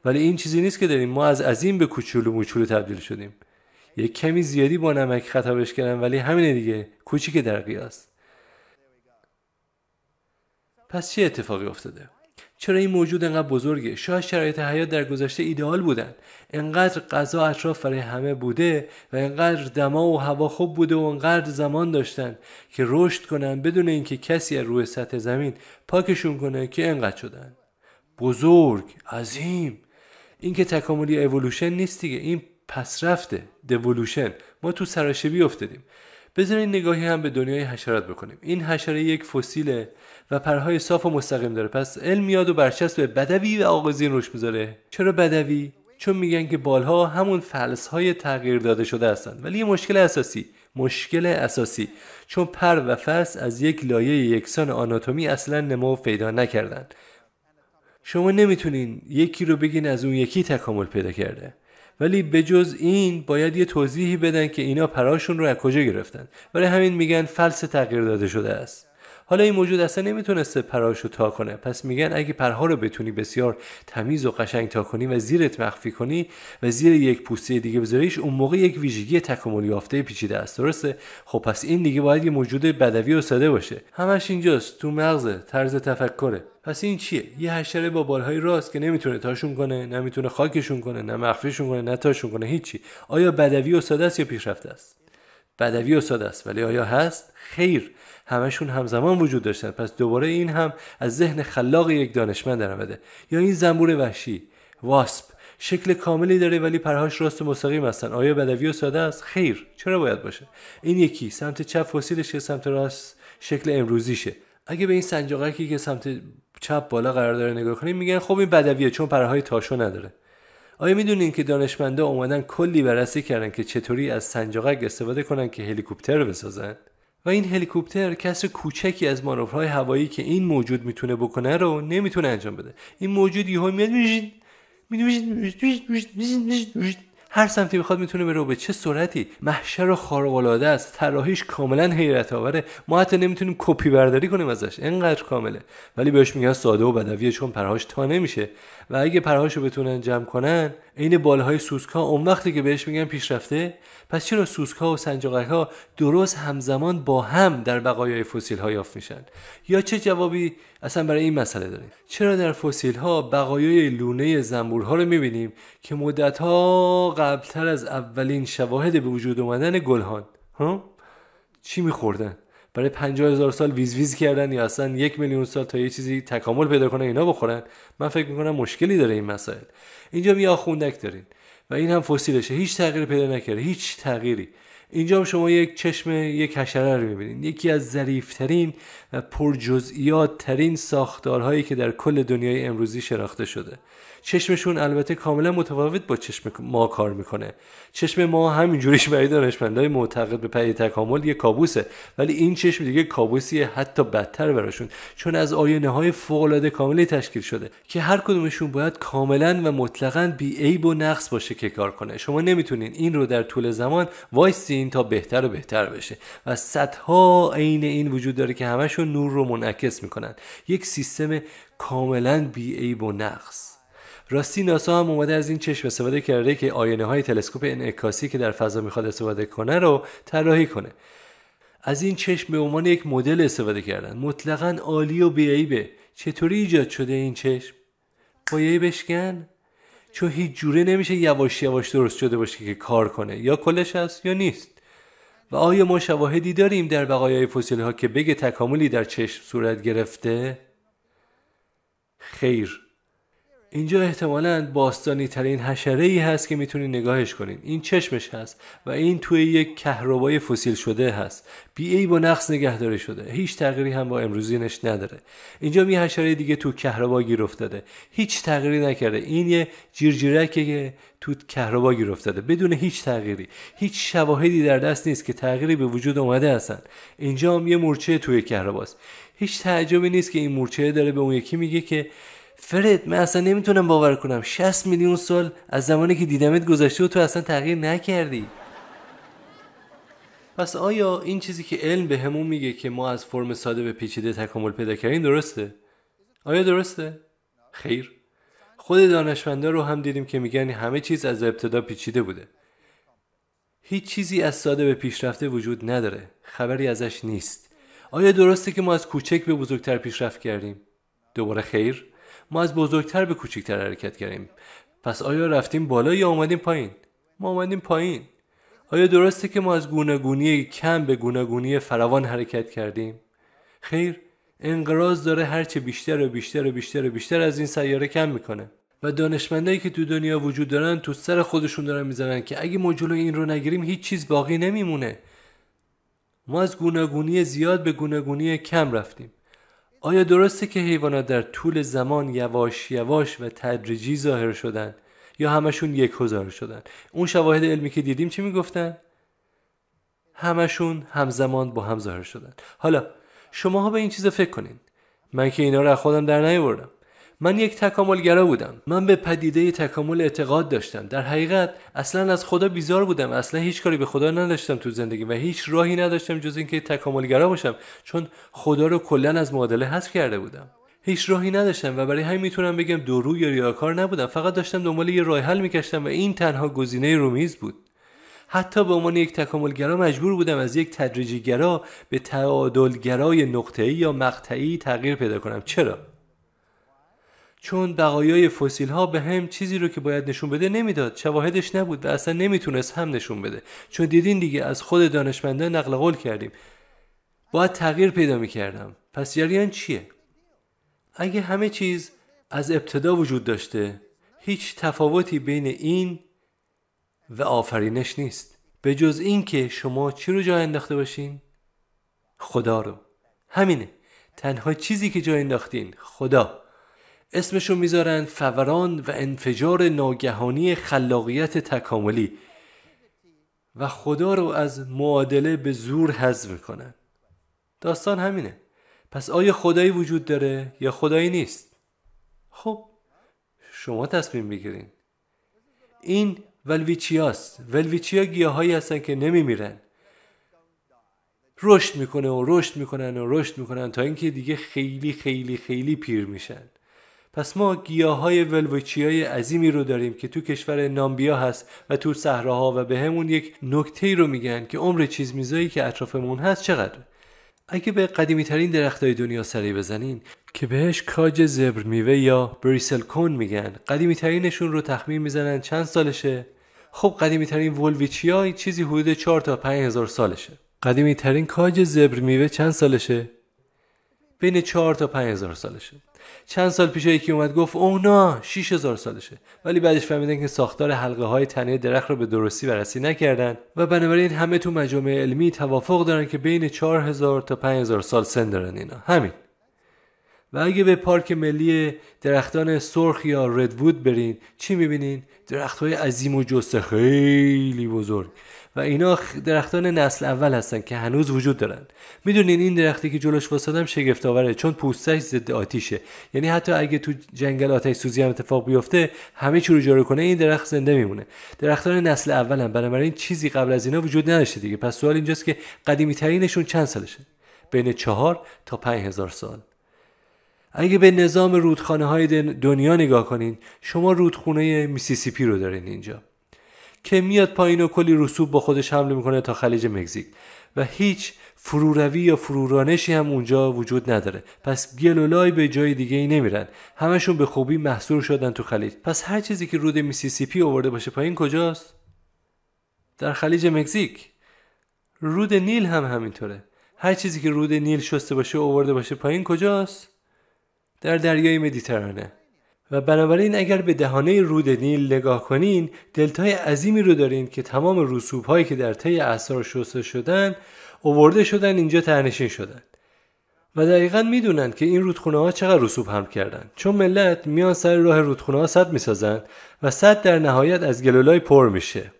ولی این چیزی نیست که داریم. ما از عظیم به کوچولو موچولو تبدیل شدیم. یک کمی زیادی با نمک خطابش کردن، ولی همینه دیگه، کوچیک در قیاس. پس چه اتفاقی افتاده؟ چرا این موجود انقدر بزرگه؟ شاید شرایط حیات در گذشته ایدئال بودن. انقدر غذا اطراف برای همه بوده و انقدر دما و هوا خوب بوده و انقدر زمان داشتن که رشد کنن بدون اینکه کسی از روی سطح زمین پاکشون کنه که انقدر شدن. بزرگ، عظیم. این که تکاملی اِوولوشن نیست دیگه، این پسرفته، دیولوشن. ما تو سراشیبی افتادیم. بذارین نگاهی هم به دنیای حشرات بکنیم. این حشره یک فسیله و پرهای صاف و مستقیم داره. پس علم میاد و برچسب بدوی و آغازین روش میذاره. چرا بدوی؟ چون میگن که بالها همون فلس‌های تغییر داده شده هستن. ولی یه مشکل اساسی چون پر و فلس از یک لایه یکسان آناتومی اصلا نمو پیدا نکردن. شما نمیتونین یکی رو بگین از اون یکی تکامل پیدا کرده. ولی به جز این باید یه توضیحی بدن که اینا پرهاشون رو از کجا گرفتن. برای همین میگن فلس تغییر داده شده است. حالا این موجود اصلا نمیتونسته پرهاشو تا کنه. پس میگن اگه پرها رو بتونی بسیار تمیز و قشنگ تا کنی و زیرت مخفی کنی و زیر یک پوسته دیگه بذاریش، اون موقع یک ویژگی تکامل یافته پیچیده است. درسته؟ خب پس این دیگه باید یه موجود بدوی و ساده باشه. همش اینجاست، تو مغز، طرز تفکره. پس این چیه؟ یه حشره با بالهای راست که نمیتونه تاشون کنه، نمیتونه خاکشون کنه، نه مخفیشون کنه، نه تاشون کنه، هیچی. آیا بدوی و ساده است یا پیشرفته است؟ بدوی و ساده است. ولی آیا هست؟ خیر. همشون همزمان وجود داشتن. پس دوباره این هم از ذهن خلاق یک دانشمند درآمده. یا این زنبور وحشی، واسپ، شکل کاملی داره ولی پرهاش راست و مستقیم هستن. آیا بدوی و ساده است؟ خیر. چرا باید باشه؟ این یکی سمت چپ فسیلشه، سمت راست شکل امروزیشه. اگه به این سنجاقکی که سمت چپ بالا قرار داره نگاه کنیم، میگن خب این بدویه چون پرهای تاشو نداره. آیا میدونین که دانشمندا اومدن کلی بررسی کردن که چطوری از سنجاقک استفاده کنن که هلیکوپتر بسازن؟ و این هلیکوپتر کسر کوچکی از مانورهای هوایی که این موجود میتونه بکنه رو نمیتونه انجام بده. این موجود یهو میاد هر سمتی بخواد میتونه بره. به چه سرعتی! محشر خارق العاده است. طراحیش کاملا حیرت آوره. ما حتی نمیتونیم کپی برداری کنیم ازش، اینقدر کامله. ولی بهش میگن ساده و بدویه چون پرهاش تا نمیشه و اگه پرهاشو بتونن جمع کنن عین بالهای سوسک‌ها اون وقتی که بهش میگن پیشرفته. پس چرا سوسک‌ها و سنجاقک‌ها درست همزمان با هم در بقایای فسیل‌ها یافت میشن؟ یا چه جوابی اصلا برای این مسئله داریم؟ چرا در فسیل‌ها بقایای لونه زنبورها رو میبینیم که مدت‌ها قبلتر از اولین شواهد به وجود اومدن گلهان چی می‌خوردن؟ برای 50,000 سال ویز ویز کردن یا اصلا 1,000,000 سال تا یه چیزی تکامل پیدا کنه اینا بخورن؟ من فکر میکنم مشکلی داره این مسائل. اینجا یه آخوندک دارین و این هم فسیلشه، هیچ تغییری پیدا نکرده، هیچ تغییری. اینجا هم شما یک چشم یک حشره رو میبینید، یکی از ظریف‌ترین و پرجزئیات ترین ساختارهایی که در کل دنیای امروزی شناخته شده. چشمشون البته کاملا متفاوت با چشم ما کار میکنه. چشم ما همینجوریش برای دانشمندای معتقد به پدیده تکامل یه کابوسه، ولی این چشم دیگه کابوسیه، حتی بدتر براشون، چون از آینه‌های فوق‌العاده کاملی تشکیل شده که هر کدومشون باید کاملا و مطلقاً بی عیب و نقص باشه که کار کنه. شما نمیتونین این رو در طول زمان وایسین تا بهتر و بهتر بشه و صدها عین این وجود داره که همشون نور رو منعکس میکنن. یک سیستم کاملا بی عیب و نقص. راستی ناسا هم اومده از این چشم استفاده کرده که آینه‌های تلسکوپ انعکاسی که در فضا میخواد استفاده کنه رو طراحی کنه. از این چشم به عنوان یک مدل استفاده کردن، مطلقاً عالی و بی‌عیبه. چطوری ایجاد شده این چشم؟ با یه بشکن؟ چون هیچ جوره نمیشه یواش یواش درست شده باشه که کار کنه، یا کلش هست یا نیست. و آیا ما شواهدی داریم در بقایای فسیل ها که بگه تکاملی در چشم صورت گرفته؟ خیر. اینجا احتمالاً باستانی ترین حشره‌ای هست که میتونید نگاهش کنین. این چشمش هست و این توی یک کهربای فسیل شده هست، بی عیب و نقص نگهداری شده، هیچ تغییری هم با امروزینش نداره. اینجا یه حشره دیگه تو کهربا گیر افتاده، هیچ تغییری نکرده. این یه جیرجیرکه که تو کهربا گیر افتاده بدون هیچ تغییری، هیچ شواهدی در دست نیست که تغییری به وجود اومده هستن. اینجا هم یه مورچه توی کهرباست. هیچ تعجبی نیست که این مورچه داره به اون یکی میگه که فرد، من اصلا نمیتونم باور کنم 60 میلیون سال از زمانی که دیدمت گذشته و تو اصلا تغییر نکردی. پس آیا این چیزی که علم به همون میگه که ما از فرم ساده به پیچیده تکامل پیدا کردیم درسته؟ آیا درسته؟ خیر. خود دانشمندا رو هم دیدیم که میگن همه چیز از ابتدا پیچیده بوده. هیچ چیزی از ساده به پیشرفته وجود نداره. خبری ازش نیست. آیا درسته که ما از کوچک به بزرگتر پیشرفت کردیم؟ دوباره خیر. ما از بزرگتر به کوچکتر حرکت کردیم. پس آیا رفتیم بالا یا اومدیم پایین؟ ما اومدیم پایین. آیا درسته که ما از گوناگونی کم به گوناگونی فراوان حرکت کردیم؟ خیر. انقراض داره هرچه بیشتر و بیشتر و بیشتر و بیشتر از این سیاره کم میکنه و دانشمندایی که تو دنیا وجود دارن تو سر خودشون دارن میزنن که اگه ما جلوی این رو نگیریم هیچ چیز باقی نمیمونه. ما از گوناگونی زیاد به گوناگونی کم رفتیم. آیا درسته که حیوانات در طول زمان یواش یواش و تدریجی ظاهر شدن یا همشون یک ظاهر شدن؟ اون شواهد علمی که دیدیم چی میگفتن؟ همشون همزمان با هم ظاهر شدن. حالا شماها به این چیزا فکر کنین. من که اینا رو از خودم در نیاوردم. من یک تکاملگرا بودم. من به پدیده تکامل اعتقاد داشتم. در حقیقت اصلا از خدا بیزار بودم. اصلا هیچ کاری به خدا نداشتم تو زندگی و هیچ راهی نداشتم جز اینکه تکاملگرا باشم، چون خدا رو کلا از معادله حذف کرده بودم. هیچ راهی نداشتم و برای همین میتونم بگم دورو یا ریاکار نبودم. فقط داشتم دنبال یه راه حل میگشتم و این تنها گزینه رو میز بود. حتی به عنوان یک تکاملگرا مجبور بودم از یک تدریجیگرا به تعادلگرای نقطه‌ای یا مقطعی تغییر پیدا کنم. چرا؟ چون بقایای فسیل ها به هم چیزی رو که باید نشون بده نمیداد، شواهدش نبود و اصلا نمیتونست هم نشون بده. چون دیدین دیگه، از خود دانشمندان نقل قول کردیم باید تغییر پیدا میکردم. پس جریان چیه؟ اگه همه چیز از ابتدا وجود داشته، هیچ تفاوتی بین این و آفرینش نیست، به جز این که شما چی رو جا انداخته باشین؟ خدا رو. همینه، تنها چیزی که جا انداختین خدا. اسمشو میذارن فوران و انفجار ناگهانی خلاقیت تکاملی و خدا رو از معادله به زور حذف میکنن. داستان همینه. پس آیا خدایی وجود داره یا خدایی نیست؟ خب شما تصمیم بگیرین. این ولویچیاست. ولویچیا گیاهایی هستن که نمیمیرن، رشد میکنه و رشد میکنن و رشد میکنن تا اینکه دیگه خیلی خیلی خیلی پیر میشن. پس ما گیاهای ولویچیای عظیمی رو داریم که تو کشور نامبیا هست و تو صحراها و به همون یک نکته‌ای رو میگن که عمر چیز میزایی که اطرافمون هست چقدر. اگه به قدیمی ترین درختای دنیا سری بزنین که بهش کاج زبر میوه یا بریسل کون میگن، قدیمی ترینشون رو تخمین میزنن چند سالشه؟ خب قدیمی ترین ولویچیا چیزی حدود 4 تا 5000 سالشه. قدیمی ترین کاج زبر میوه چند سالشه؟ بین 4 تا 5000 سالشه. چند سال پیش یکی اومد گفت اوه نه 6000 سالشه، ولی بعدش فهمیدن که ساختار حلقه های تنه درخت رو به درستی بررسی نکردن و بنابراین همه تو مجامع علمی توافق دارن که بین 4000 تا 5000 سال سن دارن اینا. همین. و اگه به پارک ملی درختان سرخ یا ردوود برین چی میبینین؟ درخت‌های عظیم و جثه خیلی بزرگ و اینا درختان نسل اول هستن که هنوز وجود دارن. میدونین این درختی که جلوش واسادم شگفت آوره، چون پوستش ضد آتیشه. یعنی حتی اگه تو جنگل آتش سوزی هم اتفاق بیفته همه چی رو جارو کنه این درخت زنده میمونه. درختان نسل اولن، بنابراین چیزی قبل از اینا وجود نداشته دیگه. پس سوال اینجاست که قدیمی ترینشون چند سالشه؟ بین 4 تا 5000 سال. اگه به نظام رودخانه‌های دنیا نگاه کنین، شما رودخونه میسیسیپی رو دارین اینجا که میاد پایین و کلی رسوب با خودش حمل میکنه تا خلیج مکزیک و هیچ فروروی یا فرورانشی هم اونجا وجود نداره. پس گلولای به جای دیگه ای نمیرن، همشون به خوبی محصور شدن تو خلیج. پس هر چیزی که رود میسیسیپی آورده باشه پایین کجاست؟ در خلیج مکزیک. رود نیل هم همینطوره. هر چیزی که رود نیل شسته باشه آورده باشه پایین کجاست؟ در دریای مدیترانه. و بنابراین اگر به دهانه رود نیل نگاه کنین، دلتای عظیمی رو دارین که تمام رسوب‌هایی که در طی اعصار شسته شدن آورده شدن اینجا ته‌نشین شدن. و دقیقاً میدونن که این رودخونه‌ها چقدر رسوب حمل کردن، چون ملت میان سر راه رودخونه‌ها سد میسازن و سد در نهایت از گلولای پر میشه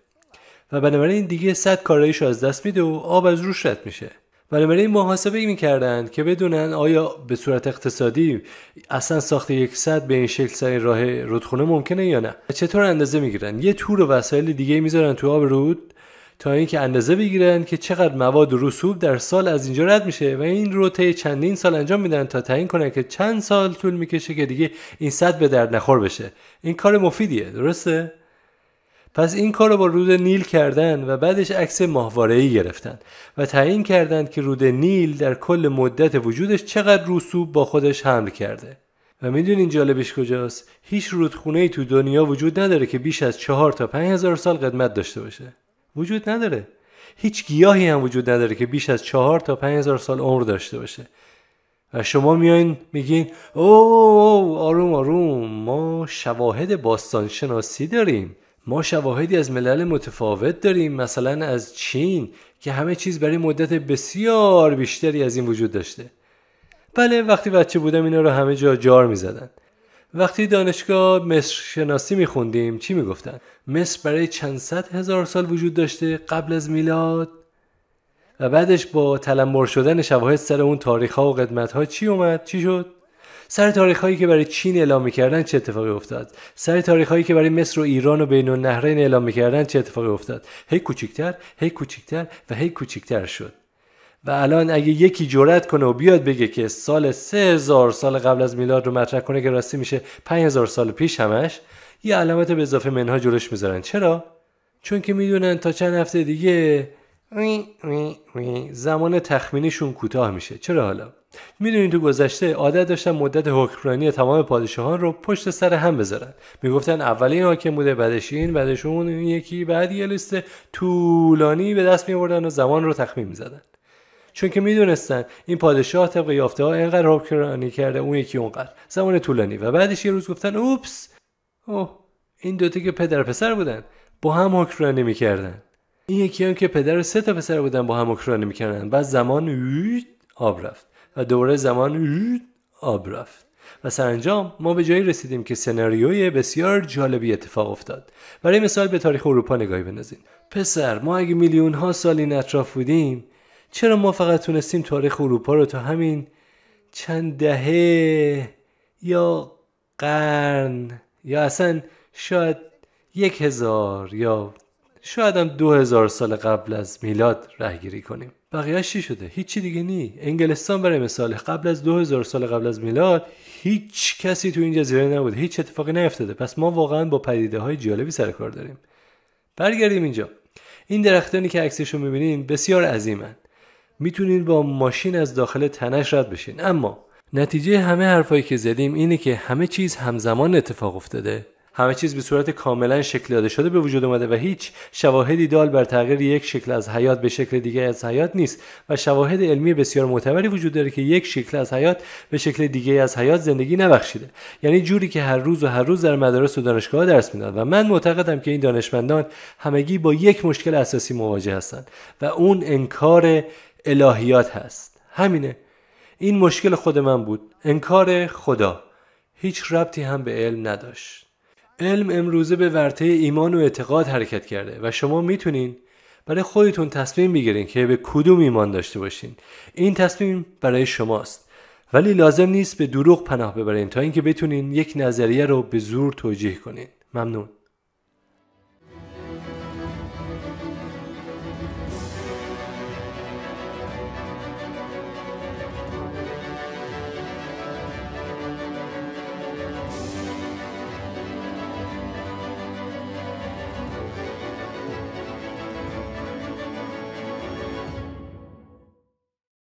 و بنابراین دیگه سد کاراییشو از دست میده و آب از روش رد میشه. بنابراین محاسبه می‌کردن که بدونن آیا به صورت اقتصادی اصلا ساخت یک سد به این شکل سر راه رودخونه ممکنه یا نه. چطور اندازه میگیرن؟ یه تور و وسایل دیگه میذارن تو آب رود تا اینکه اندازه بگیرن که چقدر مواد و رسوب در سال از اینجا رد میشه و این رو طی چندین سال انجام میدن تا تعیین کنن که چند سال طول میکشه که دیگه این سد به درد نخور بشه. این کار مفیدیه، درسته؟ پس این کار رو با رود نیل کردن و بعدش عکس ماهواره‌ای گرفتن و تعیین کردن که رود نیل در کل مدت وجودش چقدر رسوب با خودش حمل کرده. و میدونین جالبش کجاست؟ هیچ رودخونه‌ای تو دنیا وجود نداره که بیش از 4 تا 5000 سال قدمت داشته باشه. وجود نداره. هیچ گیاهی هم وجود نداره که بیش از 4 تا 5000 سال عمر داشته باشه. و شما میایین میگین اوه آروم آروم، ما شواهد باستانشناسی داریم. ما شواهدی از ملل متفاوت داریم، مثلا از چین که همه چیز برای مدت بسیار بیشتری از این وجود داشته. بله، وقتی بچه بودم اینا رو همه جا جار می زدن. وقتی دانشگاه مصر شناسی می خوندیم چی می گفتن؟ مصر برای چند صد هزار سال وجود داشته قبل از میلاد و بعدش با تلمبر شدن شواهد سر اون تاریخ ها و قدمت ها چی اومد؟ چی شد؟ سر تاریخ هایی که برای چین اعلام می‌کردن چه اتفاقی افتاد؟ سر تاریخ هایی که برای مصر و ایران و بین النهرین اعلام می‌کردن چه اتفاقی افتاد؟ هی کوچیک‌تر و هی کوچیک‌تر شد. و الان اگه یکی جرأت کنه و بیاد بگه که سال 3000 سال قبل از میلاد رو مطرح کنه که راستی میشه 5000 سال پیش همش، یه علامت به اضافه منها جلوش میذارن. چرا؟ چون که میدونن تا چند هفته دیگه زمان تخمینیشون کوتاه میشه. چرا حالا؟ میدونین تو گذشته عادت داشتن مدت حکمرانی تمام پادشاهان رو پشت سر هم بذارن. میگفتن اولین حاکم بوده، بعدش این، بعدش اون یکی، بعد یه لیست طولانی به دست میوردن و زمان رو تخمین میزدن. چون که میدونستن این پادشاه طبق یافته ها اینقدر حکمرانی کرده، اون یکی اونقدر، زمان طولانی. و بعدش یه روز گفتن اوپس، این دوتا که پدر پسر بودن با هم حکمرانی میکردن. این یکی هم که پدر و 3 تا پسر بودن با هم حکمرانی میکردن. بعد زمان آب رفت و دوباره زمان آب رفت و سرانجام ما به جایی رسیدیم که سناریوی بسیار جالبی اتفاق افتاد. برای مثال به تاریخ اروپا نگاهی بندازیم. پسر، ما اگه میلیون ها سال این اطراف بودیم، چرا ما فقط تونستیم تاریخ اروپا رو تا همین چند دهه یا قرن یا اصلا شاید 1000 یا شاید هم 2000 سال قبل از میلاد رهگیری کنیم؟ بقیه‌اش چی شده؟ هیچی دیگه نی. انگلستان برای مثال قبل از 2000 سال قبل از میلاد هیچ کسی تو این جزیره نبود، هیچ اتفاقی نیفتاده. پس ما واقعا با پدیده‌های جالبی سر کار داریم. برگردیم اینجا. این درختانی که عکسشو می‌بینین بسیار عظیمن. میتونین با ماشین از داخل تنش رد بشین، اما نتیجه همه حرفایی که زدیم اینه که همه چیز همزمان اتفاق افتاده. همه چیز به صورت کاملا شکل داده شده به وجود اومده و هیچ شواهدی دال بر تغییر یک شکل از حیات به شکل دیگه از حیات نیست و شواهد علمی بسیار معتبری وجود داره که یک شکل از حیات به شکل دیگه از حیات زندگی نبخشیده. یعنی جوری که هر روز در مدارس و دانشگاه درس میدن و من معتقدم که این دانشمندان همگی با یک مشکل اساسی مواجه هستند و اون انکار الهیات هست. همینه. این مشکل خود من بود، انکار خدا. هیچ ربطی هم به علم نداشت. علم امروزه به ورطه ایمان و اعتقاد حرکت کرده و شما میتونین برای خودتون تصمیم بگیرین که به کدوم ایمان داشته باشین. این تصمیم برای شماست، ولی لازم نیست به دروغ پناه ببرین تا اینکه بتونین یک نظریه رو به زور توجیه کنین. ممنون.